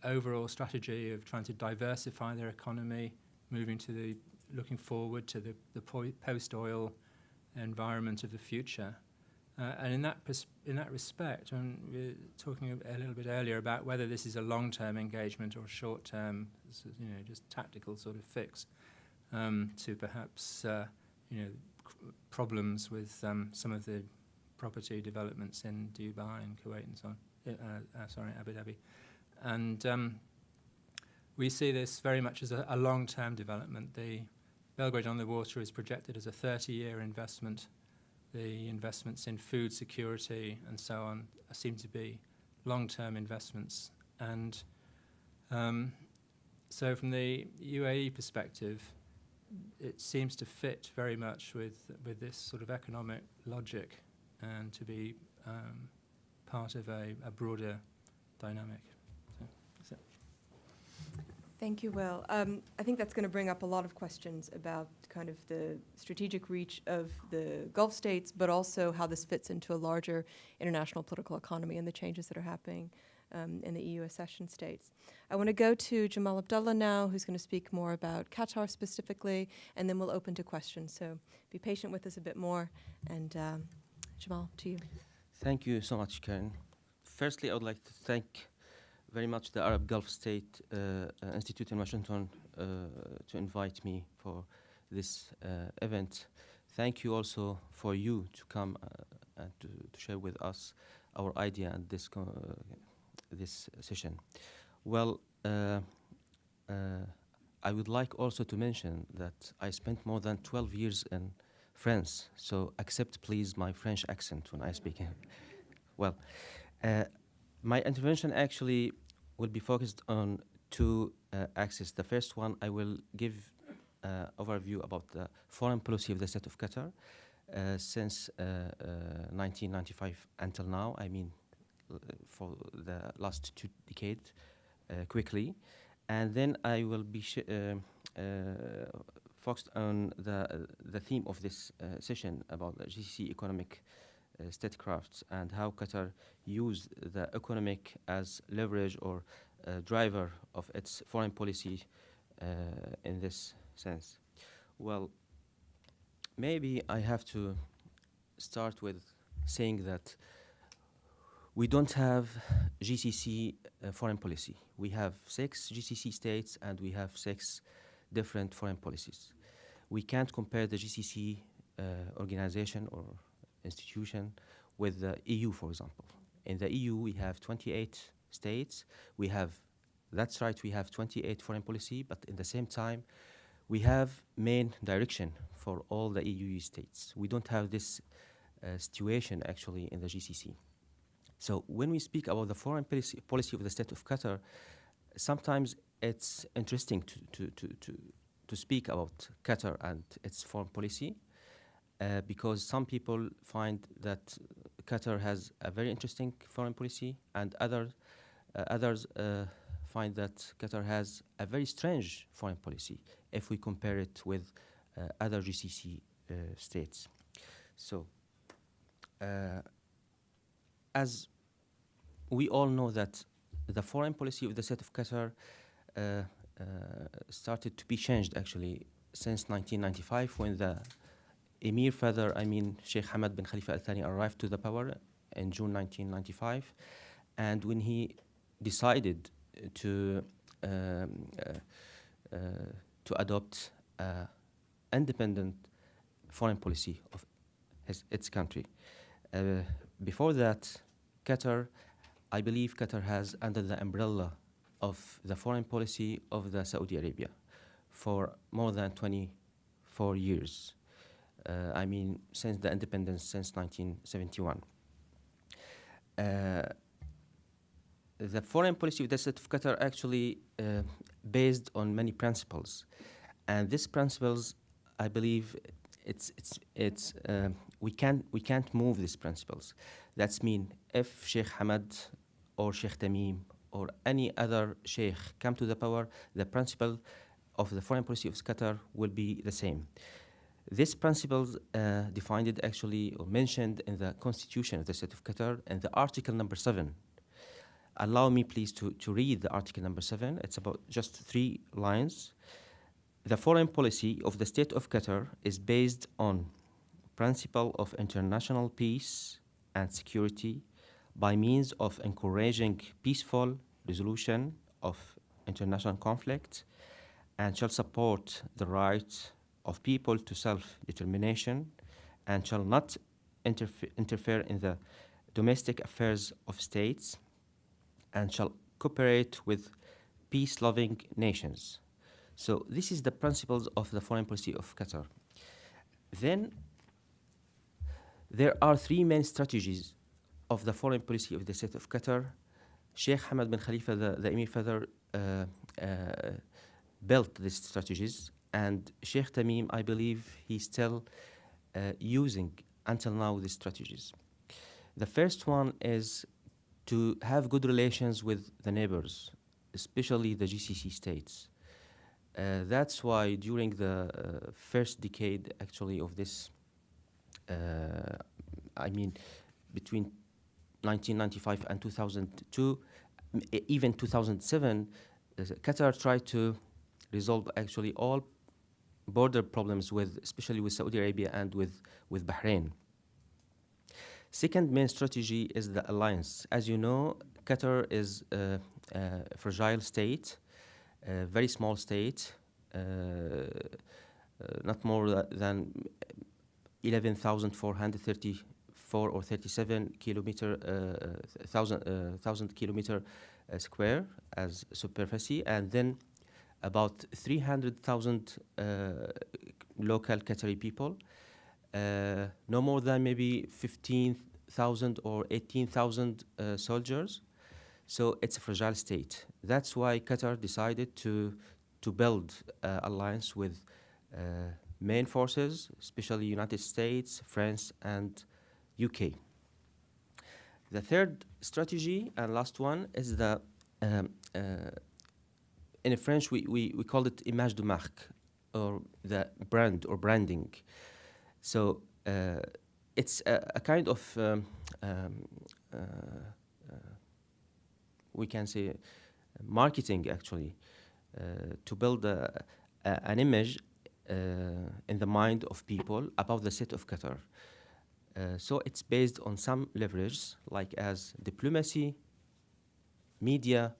overall strategy of trying to diversify their economy, looking forward to the post-oil environment of the future. And in that respect, when we were talking a little bit earlier about whether this is a long-term engagement or a short-term, just tactical sort of fix to perhaps problems with some of the property developments in Dubai and Kuwait and so on. Abu Dhabi. And we see this very much as a long-term development. The Belgrade on the Water is projected as a 30-year investment. The investments in food security and so on seem to be long-term investments. And so from the UAE perspective, it seems to fit very much with this sort of economic logic and to be part of a broader dynamic. So. Thank you, Will. I think that's going to bring up a lot of questions about kind of the strategic reach of the Gulf states, but also how this fits into a larger international political economy and the changes that are happening in the EU accession states. I want to go to Jamal Abdullah now, who's going to speak more about Qatar specifically, and then we'll open to questions. So be patient with us a bit more. And Jamal, to you. Thank you so much, Karen. Firstly, I would like to thank very much the Arab Gulf State Institute in Washington to invite me for this event. Thank you also for you to come and to share with us our idea and this session. Well, I would like also to mention that I spent more than 12 years in France, so accept please my French accent when I speak. Well, my intervention actually will be focused on two axes. The first one, I will give overview about the foreign policy of the state of Qatar since 1995 until now. I mean, for the last 2 decades, quickly. And then I will be focused on the theme of this session about the GCC economic statecraft and how Qatar used the economic as leverage or driver of its foreign policy in this sense. Well, maybe I have to start with saying that we don't have GCC foreign policy. We have 6 GCC states and we have 6 different foreign policies. We can't compare the GCC organization or institution with the EU, for example. In the EU, we have 28 states. That's right, we have 28 foreign policy, but in the same time, we have main direction for all the EU states. We don't have this situation actually in the GCC. So when we speak about the foreign policy of the state of Qatar, sometimes it's interesting to speak about Qatar and its foreign policy because some people find that Qatar has a very interesting foreign policy and others find that Qatar has a very strange foreign policy if we compare it with other GCC states. So as we all know that the foreign policy of the state of Qatar started to be changed actually since 1995 when the Emir father, Sheikh Hamad bin Khalifa Al Thani arrived to the power in June 1995, and when he decided to adopt independent foreign policy of its country. Before that, I believe Qatar has under the umbrella of the foreign policy of the Saudi Arabia for more than 24 years. Since the independence, since 1971. The foreign policy of the state of Qatar actually based on many principles, and these principles, I believe, we can't move these principles. That's mean if Sheikh Hamad or Sheikh Tamim or any other sheikh come to the power, the principle of the foreign policy of Qatar will be the same. These principles defined actually or mentioned in the constitution of the state of Qatar and the article number 7. Allow me please to read the article number 7. It's about just 3 lines. The foreign policy of the state of Qatar is based on principle of international peace and security by means of encouraging peaceful resolution of international conflict and shall support the right of people to self-determination and shall not interfere in the domestic affairs of states and shall cooperate with peace-loving nations. So this is the principles of the foreign policy of Qatar. Then there are three main strategies of the foreign policy of the state of Qatar. Sheikh Hamad bin Khalifa, the Emir father, built these strategies, and Sheikh Tamim, I believe, he's still using until now these strategies. The first one is to have good relations with the neighbors, especially the GCC states. That's why during the first decade, actually, of this, I mean, between 1995 and 2002, even 2007, Qatar tried to resolve actually all border problems with, especially with Saudi Arabia and with Bahrain. Second main strategy is the alliance. As you know, Qatar is a fragile state, a very small state, not more than 11,434 or 37 kilometer, thousand kilometer square as superficie, and then about 300,000 local Qatari people, no more than maybe 15,000 or 18,000 soldiers. So it's a fragile state. That's why Qatar decided to build alliance with main forces, especially United States, France, and UK. The third strategy and last one is the, in French we call it image de marque, or the brand or branding. So it's a kind of, we can say, marketing actually, to build an image in the mind of people about the state of Qatar. So it's based on some leverage, like as diplomacy, media,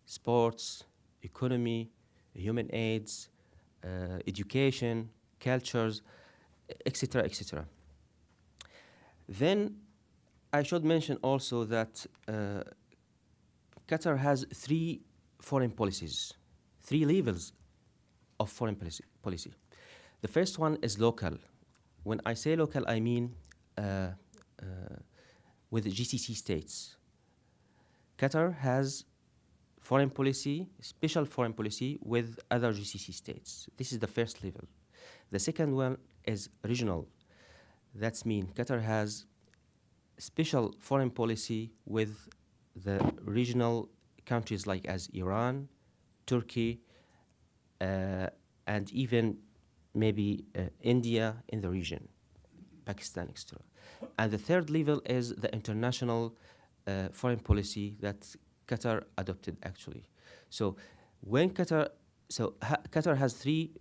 sports, economy, human aids, education, cultures, etc., etc. Then I should mention also that Qatar has three foreign policies, three levels of foreign policy. The first one is local. When I say local, I mean with the GCC states. Qatar has foreign policy, special foreign policy with other GCC states. This is the first level. The second one is regional. That means Qatar has special foreign policy with the regional countries like as Iran, Turkey, and even maybe India in the region, Pakistan, etc. And the third level is the international foreign policy that Qatar adopted actually. So when Qatar has three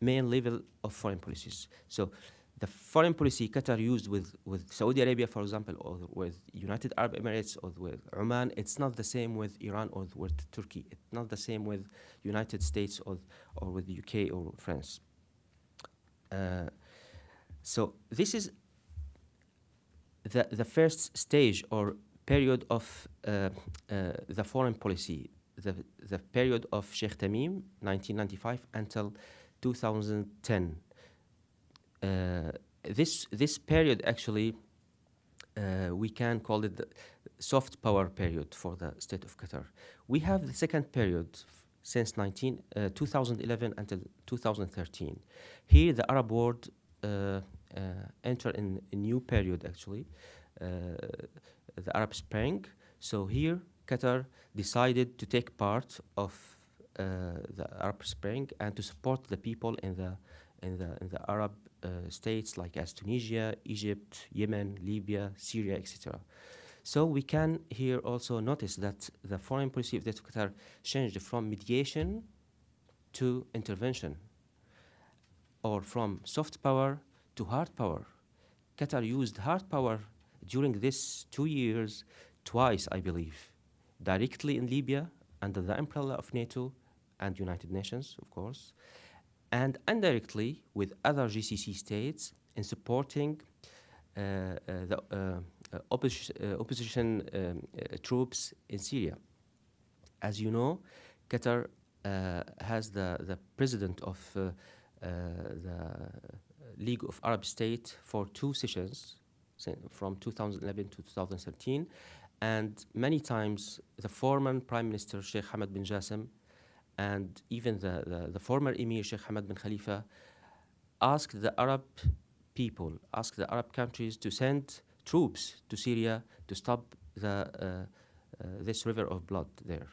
main level of foreign policies. So the foreign policy Qatar used with Saudi Arabia, for example, or with United Arab Emirates, or with Oman, it's not the same with Iran or with Turkey. It's not the same with United States or with the UK or France. So this is the first stage or period of the foreign policy, the period of Sheikh Tamim, 1995 until 2010. This period actually, we can call it the soft power period for the state of Qatar. We have the second period since 2011 until 2013. Here the Arab world entered in a new period actually, the Arab Spring. So here Qatar decided to take part of the Arab Spring and to support the people in the Arab states like as Tunisia, Egypt, Yemen, Libya, Syria, etc. So we can here also notice that the foreign policy of the Qatar changed from mediation to intervention, or from soft power to hard power. Qatar used hard power during these 2 years twice, I believe, directly in Libya under the umbrella of NATO and United Nations, of course, and indirectly with other GCC states in supporting opposition troops in Syria. As you know, Qatar has the president of the League of Arab States for 2 sessions, from 2011 to 2013, and many times the former Prime Minister Sheikh Hamad bin Jassim and even the former Emir Sheikh Hamad bin Khalifa asked the Arab people, asked the Arab countries to send troops to Syria to stop this river of blood there.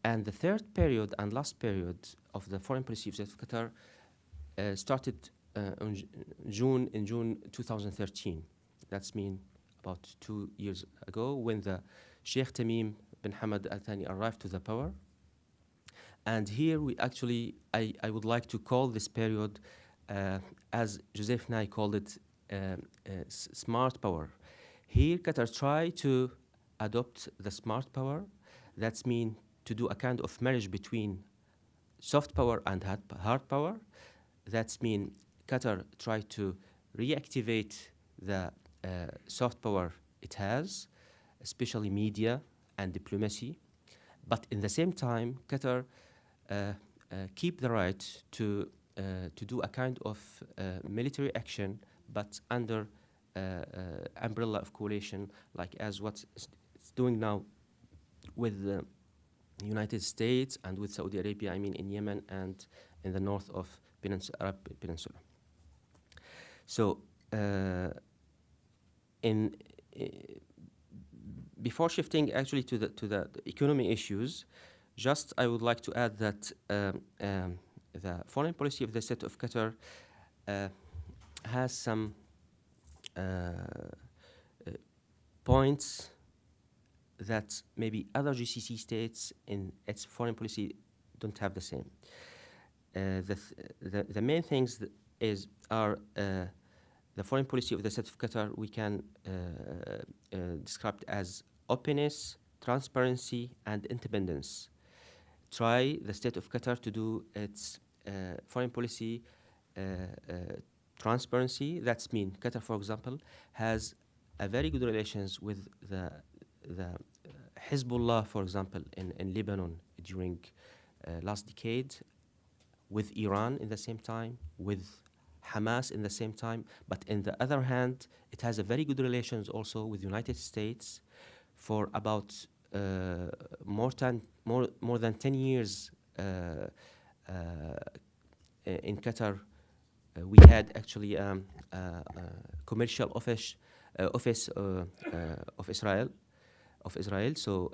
And the third period and last period of the foreign policy of Qatar started in June 2013. That's mean about 2 years ago, when the Sheikh Tamim bin Hamad Al Thani arrived to the power. And here we actually, I would like to call this period, as Joseph Nye called it, smart power. Here Qatar tried to adopt the smart power. That's mean to do a kind of marriage between soft power and hard power. That's mean Qatar tried to reactivate the soft power it has, especially media and diplomacy. But in the same time, Qatar keep the right to do a kind of military action, but under umbrella of coalition, like as what it's doing now with the United States and with Saudi Arabia, I mean in Yemen and in the north of Arab Peninsula. So before shifting actually to the economy issues, just I would like to add that the foreign policy of the state of Qatar has some points that maybe other GCC states in its foreign policy don't have the same. The main things are the foreign policy of the state of Qatar we can describe as openness, transparency, and independence. Try the state of Qatar to do its foreign policy transparency. That's mean Qatar, for example, has a very good relations with the Hezbollah, for example, in Lebanon during last decade, with Iran in the same time, with Hamas in the same time. But in the other hand, it has a very good relations also with the United States for about more than 10 years. In Qatar, we had actually commercial office of Israel. So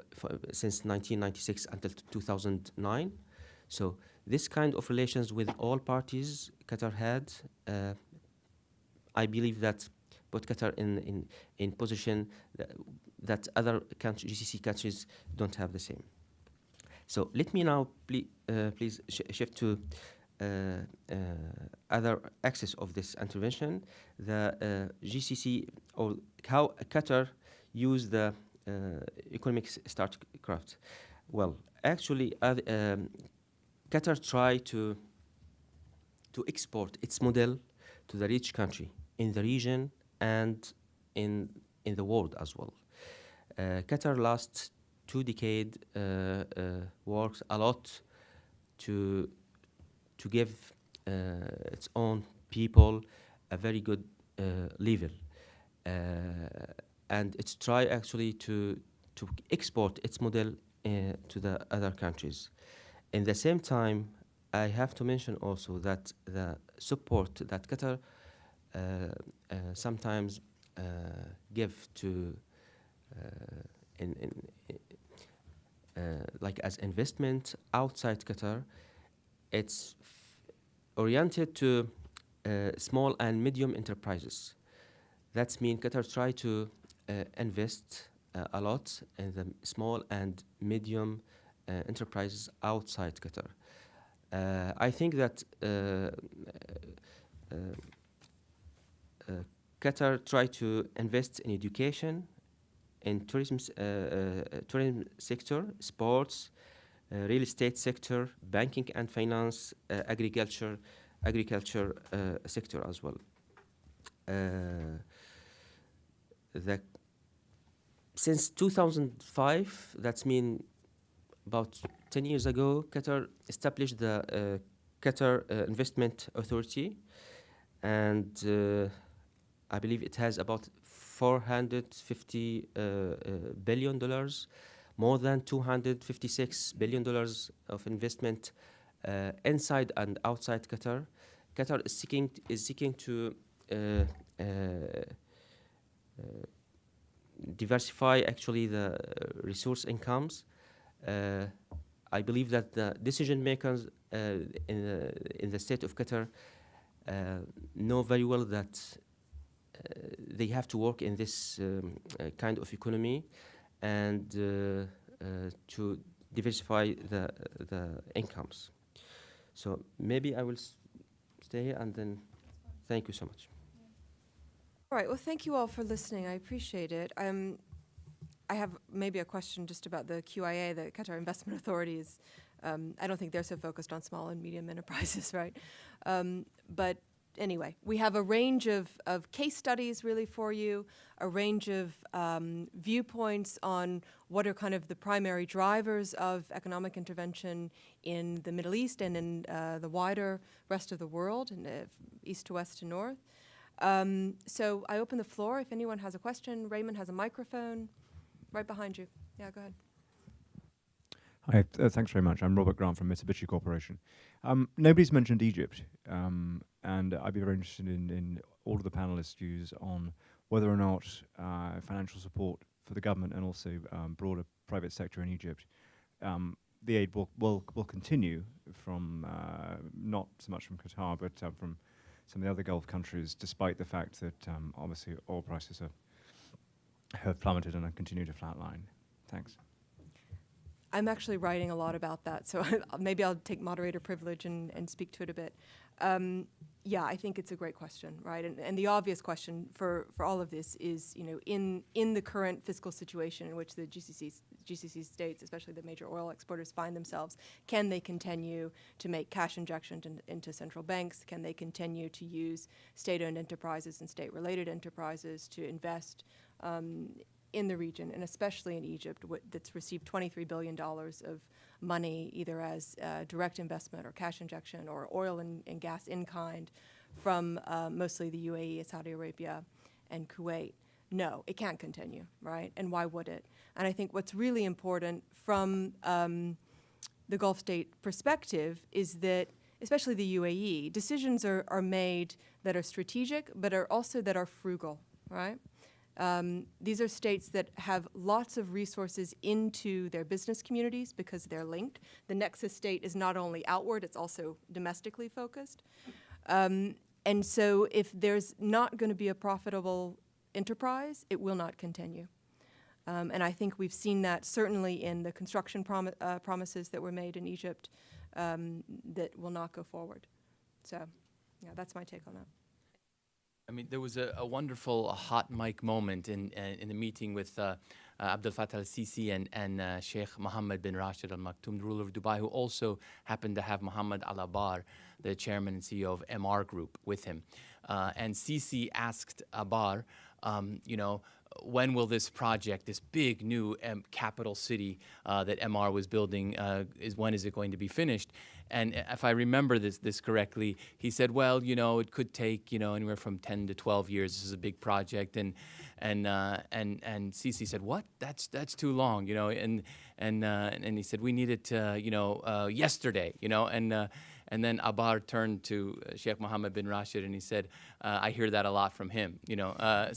since 1996 until 2009. So this kind of relations with all parties Qatar had, I believe that put Qatar in position that other GCC countries don't have the same. So let me now please shift to other axis of this intervention, the GCC, or how Qatar used the economic statecraft. Well, actually, Qatar tried to export its model to the rich country in the region and in the world as well. Qatar last 2 decades works a lot to give its own people a very good level, and it's try actually to export its model to the other countries. In the same time, I have to mention also that the support that Qatar sometimes give to like as investment outside Qatar, it's oriented to small and medium enterprises. That means Qatar try to invest a lot in the small and medium enterprises outside Qatar. I think that Qatar try to invest in education, in tourism sector, sports, real estate sector, banking and finance, agriculture sector as well. since 2005, that's mean about 10 years ago, Qatar established the Qatar Investment Authority, and I believe it has about $450 billion, more than $256 billion of investment inside and outside Qatar. Qatar is seeking to diversify actually the resource incomes. I believe that the decision makers in the state of Qatar know very well that they have to work in this kind of economy and to diversify the incomes. So maybe I will stay here and then thank you so much. All right, well, thank you all for listening. I appreciate it. I have maybe a question just about the QIA, the Qatar Investment Authority. I don't think they're so focused on small and medium enterprises, right? But anyway, we have a range of case studies really for you, a range of viewpoints on what are kind of the primary drivers of economic intervention in the Middle East and in the wider rest of the world, in east to west to north. So I open the floor if anyone has a question. Raymond has a microphone right behind you. Yeah, go ahead. Hi, thanks very much. I'm Robert Grant from Mitsubishi Corporation. Nobody's mentioned Egypt, and I'd be very interested in all of the panelists' views on whether or not financial support for the government and also broader private sector in Egypt, the aid will continue from not so much from Qatar, but from some of the other Gulf countries, despite the fact that obviously oil prices have plummeted and continue to flatline. Thanks. I'm actually writing a lot about that, so maybe I'll take moderator privilege and speak to it a bit. Yeah, I think it's a great question, right? And the obvious question for all of this is, you know, in the current fiscal situation in which the GCC states, especially the major oil exporters, find themselves, can they continue to make cash injections into central banks? Can they continue to use state-owned enterprises and state-related enterprises to invest in the region, and especially in Egypt, that's received $23 billion of money either as direct investment or cash injection or oil and gas in kind from mostly the UAE, Saudi Arabia, and Kuwait? No, it can't continue, right? And why would it? And I think what's really important from the Gulf state perspective is that, especially the UAE, decisions are made that are strategic, but are also that are frugal, right? These are states that have lots of resources into their business communities because they're linked. The nexus state is not only outward, it's also domestically focused. And so if there's not going to be a profitable enterprise, it will not continue. And I think we've seen that certainly in the construction promises that were made in Egypt that will not go forward. So yeah, that's my take on that. I mean, there was a wonderful hot mic moment in the meeting with Abdel Fattah al-Sisi and Sheikh Mohammed bin Rashid Al Maktoum, the ruler of Dubai, who also happened to have Mohammed Al-Abar, the chairman and CEO of MR Group, with him. And Sisi asked Abar, you know, when will this project, this big new capital city that MR was building, when is it going to be finished? And if I remember this correctly, he said, well, you know, it could take, you know, anywhere from 10 to 12 years. This is a big project. And Sisi said, what? That's too long, you know. And he said, we need it, you know, yesterday, you know. And then Abar turned to Sheikh Mohammed bin Rashid and he said, I hear that a lot from him, you know. But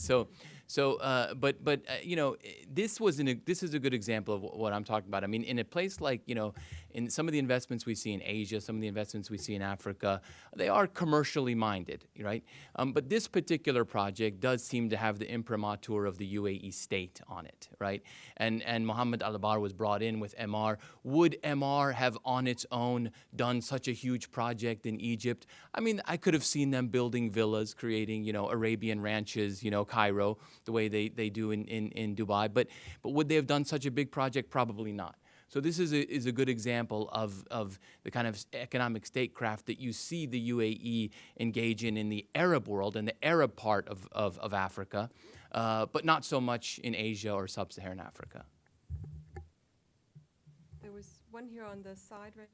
you know, this is a good example of what I'm talking about. I mean, in a place like, you know, in some of the investments we see in Asia, some of the investments we see in Africa, they are commercially minded, right? But this particular project does seem to have the imprimatur of the UAE state on it, right? And Mohammed Al-Abar was brought in with MR. Would MR have on its own done such a huge project in Egypt? I mean, I could have seen them building villas, creating, you know, Arabian ranches, you know, Cairo, the way they do in Dubai. But would they have done such a big project? Probably not. So this is a good example of the kind of economic statecraft that you see the UAE engage in the Arab world and the Arab part of Africa. but not so much in Asia or sub-Saharan Africa. There was one here on the side, right?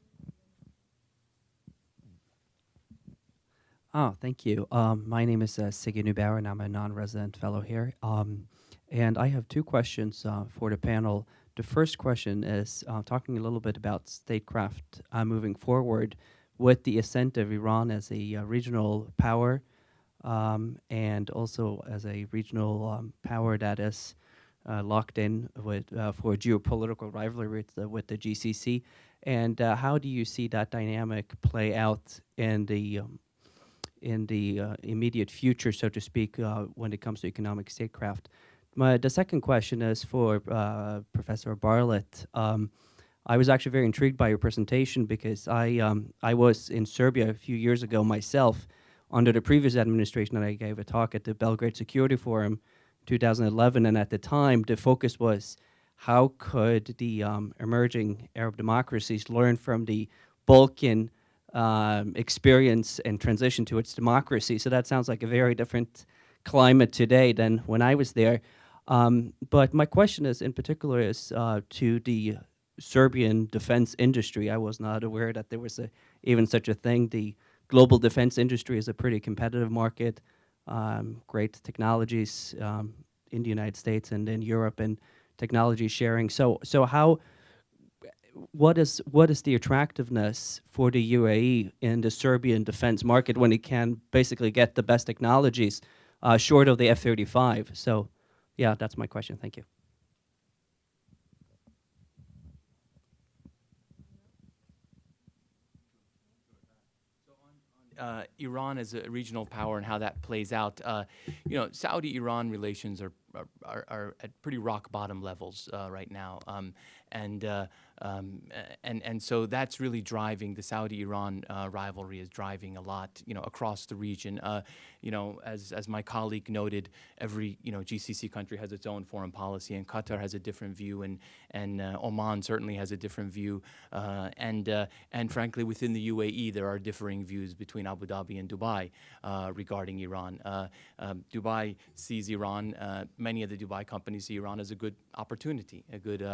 Oh, thank you. My name is Siggy Neubauer, and I'm a non-resident fellow here. And I have two questions for the panel. The first question is talking a little bit about statecraft moving forward with the ascent of Iran as a regional power and also as a regional power that is locked in with for geopolitical rivalry with the GCC. And how do you see that dynamic play out in the immediate future, so to speak, when it comes to economic statecraft? The second question is for Professor Bartlett. I was actually very intrigued by your presentation because I was in Serbia a few years ago myself under the previous administration, and I gave a talk at the Belgrade Security Forum 2011, and at the time the focus was how could the emerging Arab democracies learn from the Balkan experience and transition to its democracy. So that sounds like a very different climate today than when I was there. But my question is, in particular, is to the Serbian defense industry. I was not aware that there was even such a thing. The global defense industry is a pretty competitive market, great technologies in the United States and in Europe, and technology sharing. So how, what is the attractiveness for the UAE in the Serbian defense market when it can basically get the best technologies short of the F-35? So yeah, that's my question. Thank you. Iran as a regional power and how that plays out. You know, Saudi-Iran relations are at pretty rock bottom levels right now, and so that's really driving the Saudi-Iran rivalry is driving a lot, you know, across the region. You know, as my colleague noted, every GCC country has its own foreign policy, and Qatar has a different view, and Oman certainly has a different view, and frankly, within the UAE there are differing views between Abu Dhabi and Dubai regarding Iran. Dubai sees Iran. Many of the Dubai companies see Iran as a good opportunity, a good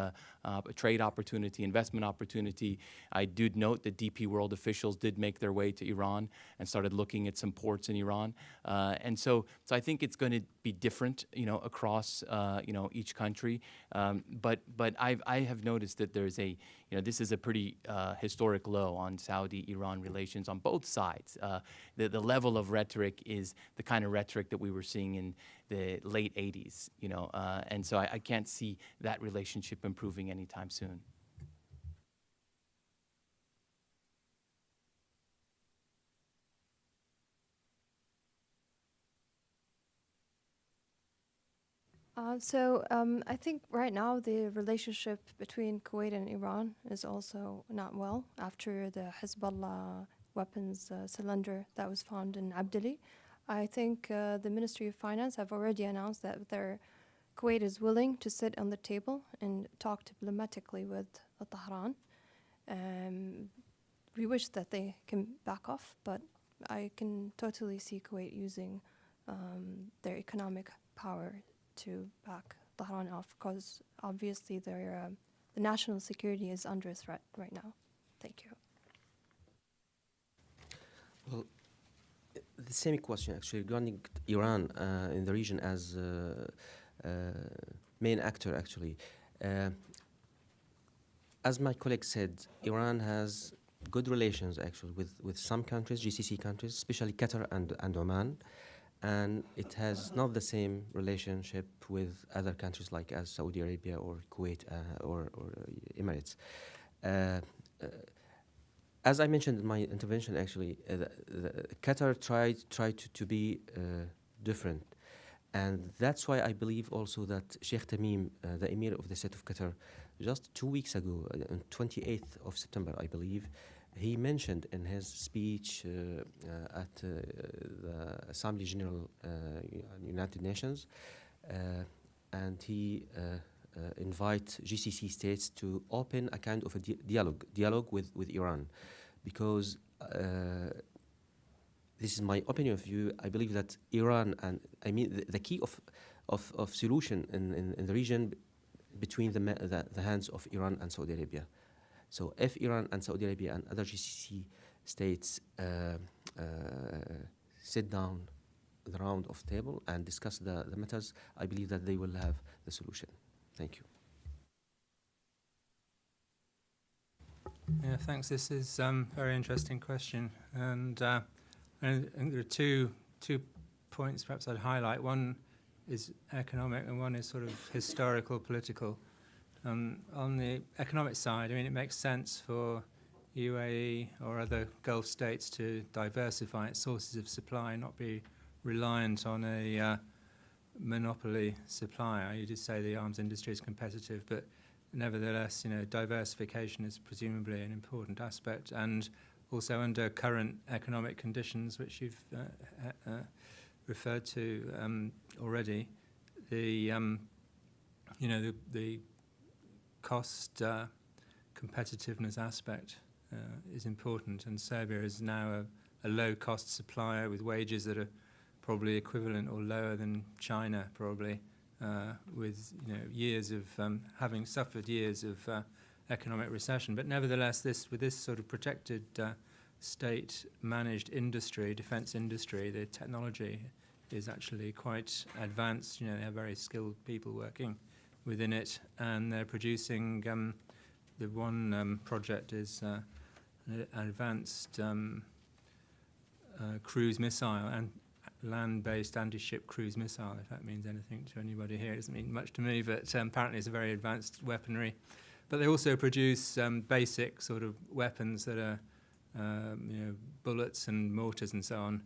trade opportunity, investment opportunity. I did note that DP World officials did make their way to Iran and started looking at some ports in Iran, and so I think it's going to be different, you know, across each country. But I have noticed that there's this is a pretty historic low on Saudi-Iran relations on both sides. The level of rhetoric is the kind of rhetoric that we were seeing in the late 80s, and so I can't see that relationship improving anytime soon. I think right now the relationship between Kuwait and Iran is also not well after the Hezbollah weapons cylinder that was found in Abdullah. I think the Ministry of Finance have already announced that Kuwait is willing to sit on the table and talk diplomatically with Tehran. We wish that they can back off, but I can totally see Kuwait using their economic power to back Tehran off, because obviously the national security is under threat right now. Thank you. Well, the same question actually regarding Iran in the region as main actor actually. As my colleague said, Iran has good relations actually with some countries, GCC countries, especially Qatar and Oman. And it has not the same relationship with other countries like as Saudi Arabia or Kuwait or Emirates. As I mentioned in my intervention, actually, Qatar tried to be different. And that's why I believe also that Sheikh Tamim, the Emir of the State of Qatar, just 2 weeks ago, on 28th of September, I believe, he mentioned in his speech at the Assembly General United Nations, and he invite GCC states to open a kind of a dialogue with Iran, because this is my opinion of view. I believe that Iran, and I mean the key of solution in the region between the hands of Iran and Saudi Arabia. So if Iran and Saudi Arabia and other GCC states sit down the round of table and discuss the matters, I believe that they will have the solution. Thank you. Yeah, thanks. This is a very interesting question, and I think there are two points perhaps I'd highlight. One is economic, and one is sort of historical, political. On the economic side, I mean, it makes sense for UAE or other Gulf states to diversify its sources of supply and not be reliant on a monopoly supplier. You did say the arms industry is competitive, but nevertheless, you know, diversification is presumably an important aspect, and also under current economic conditions, which you've referred to already, the cost competitiveness aspect is important, and Serbia is now a low-cost supplier with wages that are probably equivalent or lower than China, probably, with years of having suffered years of economic recession. But nevertheless, with this sort of protected state-managed industry, defence industry, the technology is actually quite advanced. You know, they have very skilled people working within it, and they're producing. The one project is an advanced cruise missile and land-based anti-ship cruise missile, if that means anything to anybody here. It doesn't mean much to me, but apparently it's a very advanced weaponry. But they also produce basic sort of weapons that are, bullets and mortars and so on,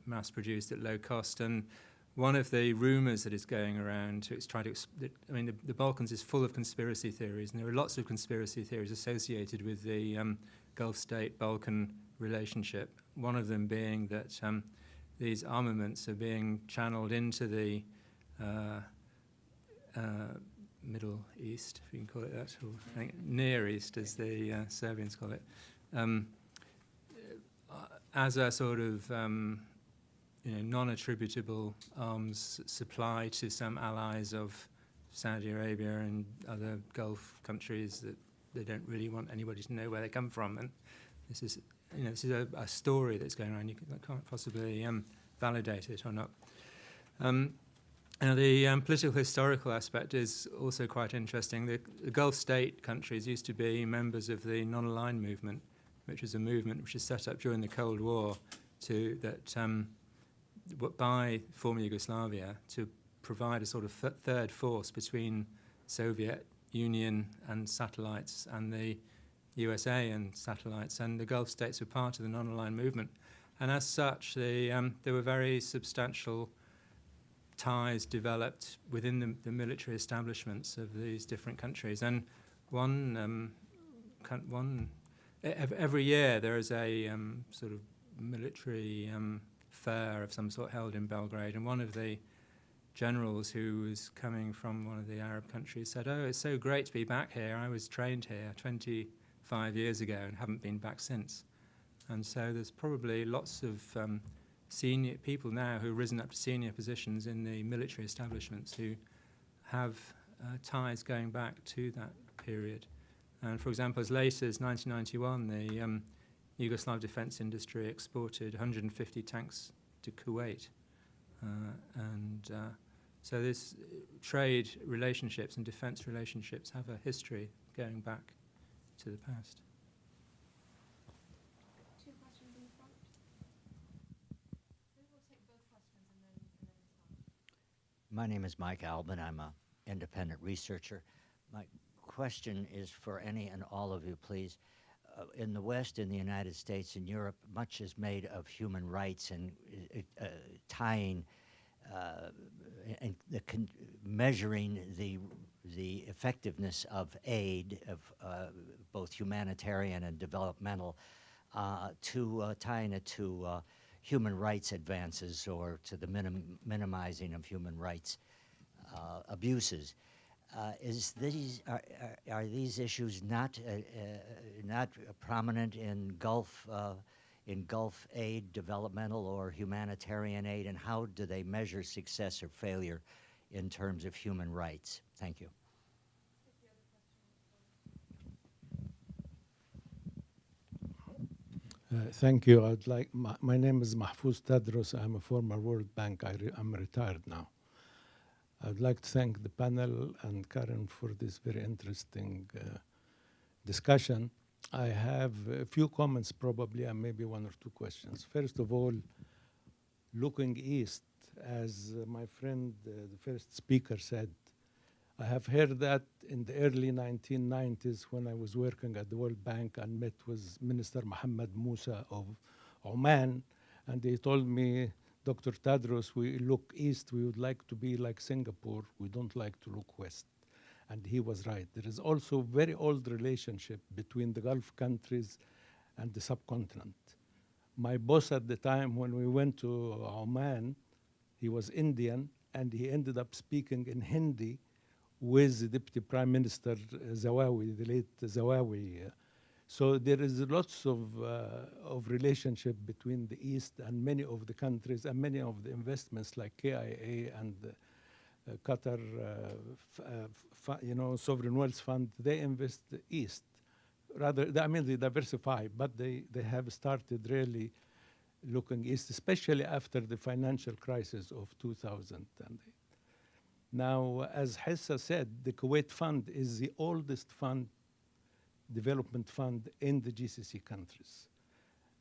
mass-produced at low cost. And one of the rumours that is going around, the Balkans is full of conspiracy theories, and there are lots of conspiracy theories associated with the Gulf state-Balkan relationship. One of them being that these armaments are being channeled into the Middle East, if you can call it that, or I think Near East, as the Serbians call it, as a sort of non-attributable arms supply to some allies of Saudi Arabia and other Gulf countries that they don't really want anybody to know where they come from. And this is a story that's going on. You can't possibly validate it or not. Now the political historical aspect is also quite interesting. The Gulf state countries used to be members of the non-aligned movement, which was a movement which was set up during the Cold War by former Yugoslavia to provide a sort of third force between Soviet Union and satellites and the USA and satellites, and the Gulf states were part of the non-aligned movement. And as such, there were very substantial ties developed within the military establishments of these different countries. And every year there is a sort of military fair of some sort held in Belgrade, and one of the generals who was coming from one of the Arab countries said, "Oh, it's so great to be back here. I was trained here 25 years ago and haven't been back since." And so there's probably lots of senior people now who've risen up to senior positions in the military establishments who have ties going back to that period. And for example, as late as 1991, the Yugoslav defense industry exported 150 tanks to Kuwait. So this trade relationships and defense relationships have a history going back to the past. Two questions in the front. Maybe we'll take both questions and then My name is Mike Albin. I'm an independent researcher. My question is for any and all of you, please. In the West, in the United States, and Europe, much is made of human rights and tying and measuring the effectiveness of aid, of both humanitarian and developmental, to tying it to human rights advances or to the minimizing of human rights abuses. Are these issues not prominent in Gulf in Gulf aid, developmental or humanitarian aid, and how do they measure success or failure in terms of human rights? Thank you. Thank you. I'd like, my name is Mahfouz Tadros. I'm a former World Bank. I'm retired now. I'd like to thank the panel and Karen for this very interesting discussion. I have a few comments probably and maybe one or two questions. First of all, looking east, as my friend, the first speaker said, I have heard that in the early 1990s when I was working at the World Bank and met with Minister Mohammed Musa of Oman, and he told me, Dr. Tadros, we look east, we would like to be like Singapore, we don't like to look west. And he was right. There is also a very old relationship between the Gulf countries and the subcontinent. My boss at the time when we went to Oman, he was Indian, and he ended up speaking in Hindi with the Deputy Prime Minister Zawawi, the late Zawawi. So there is lots of relationship between the East and many of the countries and many of the investments like KIA and Qatar, Sovereign Wealth Fund, they invest East. Rather, I mean, they diversify, but they have started really looking East, especially after the financial crisis of 2008. Now, as Hessah said, the Kuwait Fund is the oldest fund, development fund in the GCC countries.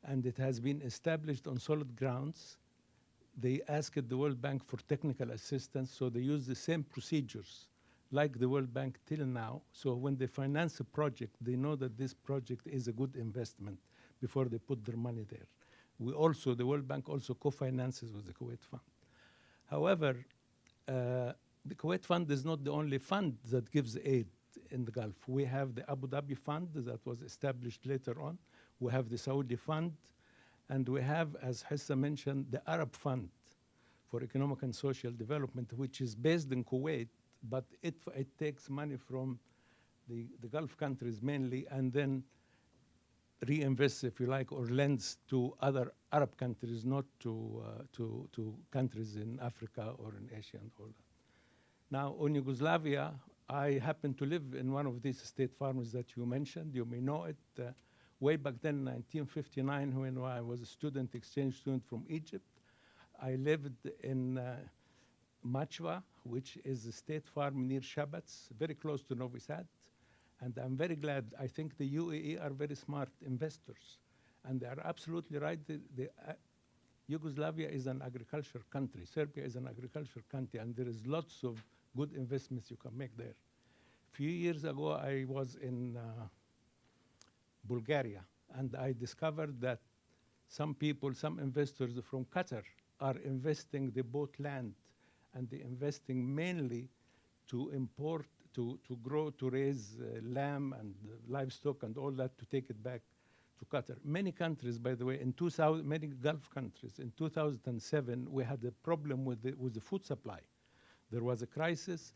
And it has been established on solid grounds. They asked the World Bank for technical assistance, so they use the same procedures like the World Bank till now. So when they finance a project, they know that this project is a good investment before they put their money there. The World Bank also co-finances with the Kuwait Fund. However, the Kuwait Fund is not the only fund that gives aid in the Gulf. We have the Abu Dhabi Fund that was established later on. We have the Saudi Fund. And we have, as Hessah mentioned, the Arab Fund for Economic and Social Development, which is based in Kuwait, but it takes money from the Gulf countries mainly and then reinvests, if you like, or lends to other Arab countries, not to countries in Africa or in Asia and all that. Now, on Yugoslavia, I happen to live in one of these state farms that you mentioned. You may know it. Way back then, 1959, when I was a student, exchange student from Egypt, I lived in Machva, which is a state farm near Shabats, very close to Novi Sad. And I'm very glad. I think the UAE are very smart investors. And they are absolutely right. Yugoslavia is an agriculture country. Serbia is an agriculture country. And there is lots of good investments you can make there. A few years ago, I was in Bulgaria, and I discovered that some investors from Qatar are investing, they bought land, and they're investing mainly to import, to grow, to raise lamb and livestock and all that, to take it back to Qatar. Many countries, by the way, many Gulf countries, in 2007, we had a problem with the food supply. There was a crisis,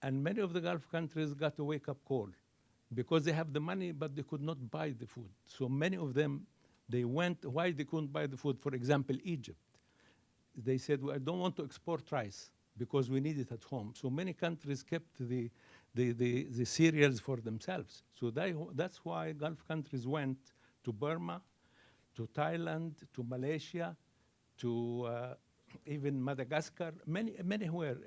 and many of the Gulf countries got a wake-up call because they have the money, but they could not buy the food. So many of them, they went, why they couldn't buy the food? For example, Egypt. They said, well, I don't want to export rice because we need it at home. So many countries kept the cereals for themselves. So that's why Gulf countries went to Burma, to Thailand, to Malaysia, to even Madagascar,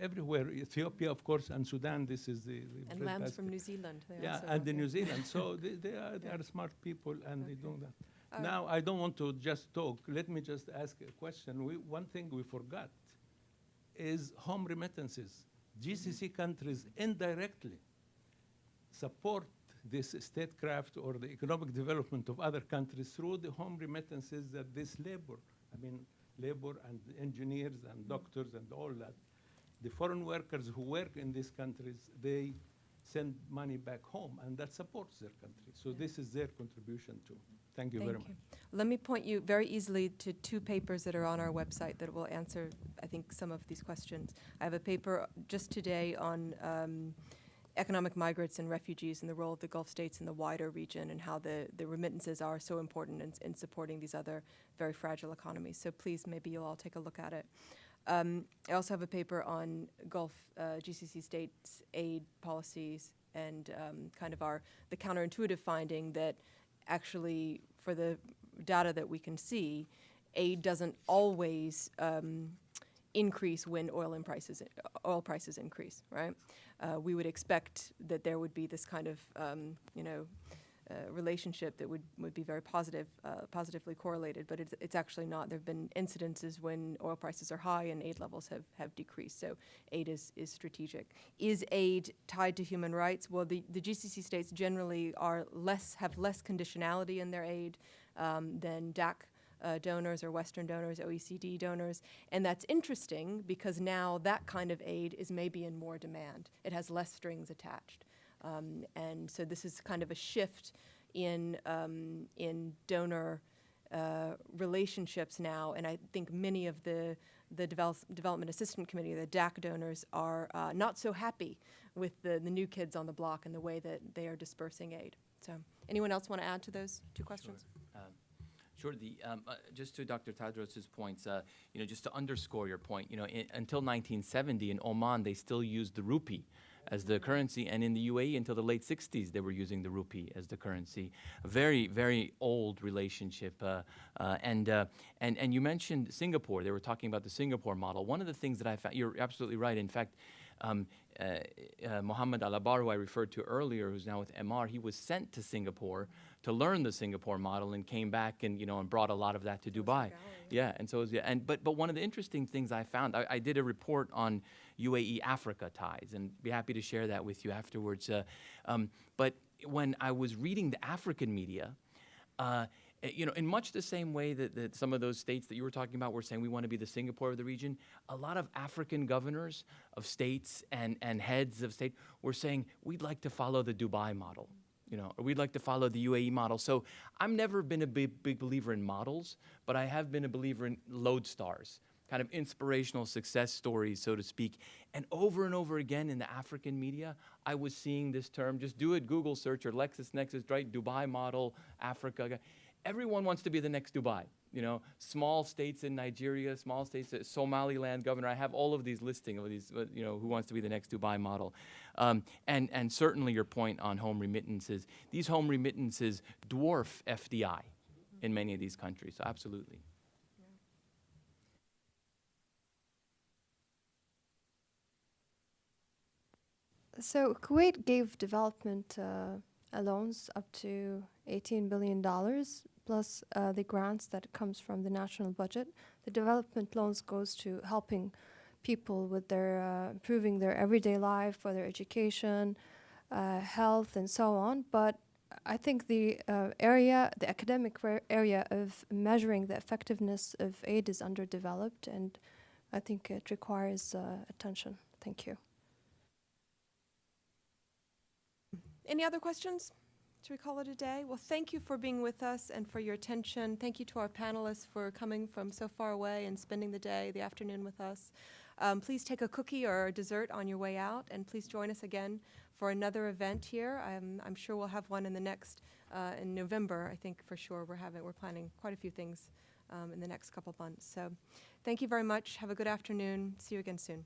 everywhere. Ethiopia, of course, and Sudan. This is the and lambs from New Zealand. And in New Zealand. So they are smart people, and they do that. Now, I don't want to just talk. Let me just ask a question. One thing we forgot is home remittances. GCC countries indirectly support this statecraft or the economic development of other countries through the home remittances that this labor and engineers and doctors and all that. The foreign workers who work in these countries, they send money back home, and that supports their country. So this is their contribution too. Thank you very much. Let me point you very easily to two papers that are on our website that will answer, I think, some of these questions. I have a paper just today on economic migrants and refugees and the role of the Gulf states in the wider region and how the remittances are so important in supporting these other very fragile economies. So please, maybe you'll all take a look at it. I also have a paper on Gulf GCC states' aid policies and kind of the counterintuitive finding that actually, for the data that we can see, aid doesn't always increase when oil prices increase, right? We would expect that there would be this kind of relationship that would be very positively correlated, but it's actually not. There have been incidences when oil prices are high and aid levels have decreased. So aid is strategic. Is aid tied to human rights? Well, the GCC states generally have less conditionality in their aid than DAC donors or Western donors, OECD donors. And that's interesting because now that kind of aid is maybe in more demand. It has less strings attached. And so this is kind of a shift in donor relationships now. And I think many of the Development Assistance Committee, the DAC donors, are not so happy with the new kids on the block and the way that they are dispersing aid. So anyone else want to add to those two questions? Sure. Just to Dr. Tadros' points, just to underscore your point, until 1970 in Oman, they still used the rupee as the currency, and in the UAE until the late 60s, they were using the rupee as the currency. A very, very old relationship. And you mentioned Singapore. They were talking about the Singapore model. One of the things that I found, you're absolutely right. In fact, Mohammed Al-Abar, who I referred to earlier, who's now with MR, he was sent to Singapore to learn the Singapore model and came back and brought a lot of that to Dubai. Yeah, and so but one of the interesting things I found, I did a report on UAE Africa ties, and be happy to share that with you afterwards. But when I was reading the African media, in much the same way that some of those states that you were talking about were saying we want to be the Singapore of the region, a lot of African governors of states and heads of state were saying we'd like to follow the Dubai model. Or we'd like to follow the UAE model. So I've never been a big believer in models, but I have been a believer in lodestars, kind of inspirational success stories, so to speak. And over again in the African media, I was seeing this term. Just do a Google search or LexisNexis, right? Dubai model, Africa. Everyone wants to be the next Dubai. Small states in Nigeria, small states, Somaliland governor. I have all of these listing of these, who wants to be the next Dubai model. And certainly your point on home remittances. These home remittances dwarf FDI in many of these countries, so absolutely. So Kuwait gave development loans up to $18 billion, plus the grants that comes from the national budget. The development loans goes to helping people with their improving their everyday life, for their education, health, and so on. But I think the academic area of measuring the effectiveness of aid is underdeveloped, and I think it requires attention. Thank you. Any other questions? Should we call it a day? Well, thank you for being with us and for your attention. Thank you to our panelists for coming from so far away and spending the afternoon with us. Please take a cookie or a dessert on your way out, and please join us again for another event here. I'm sure we'll have one in the next, in November, I think for sure. We're planning quite a few things in the next couple months. So thank you very much. Have a good afternoon. See you again soon.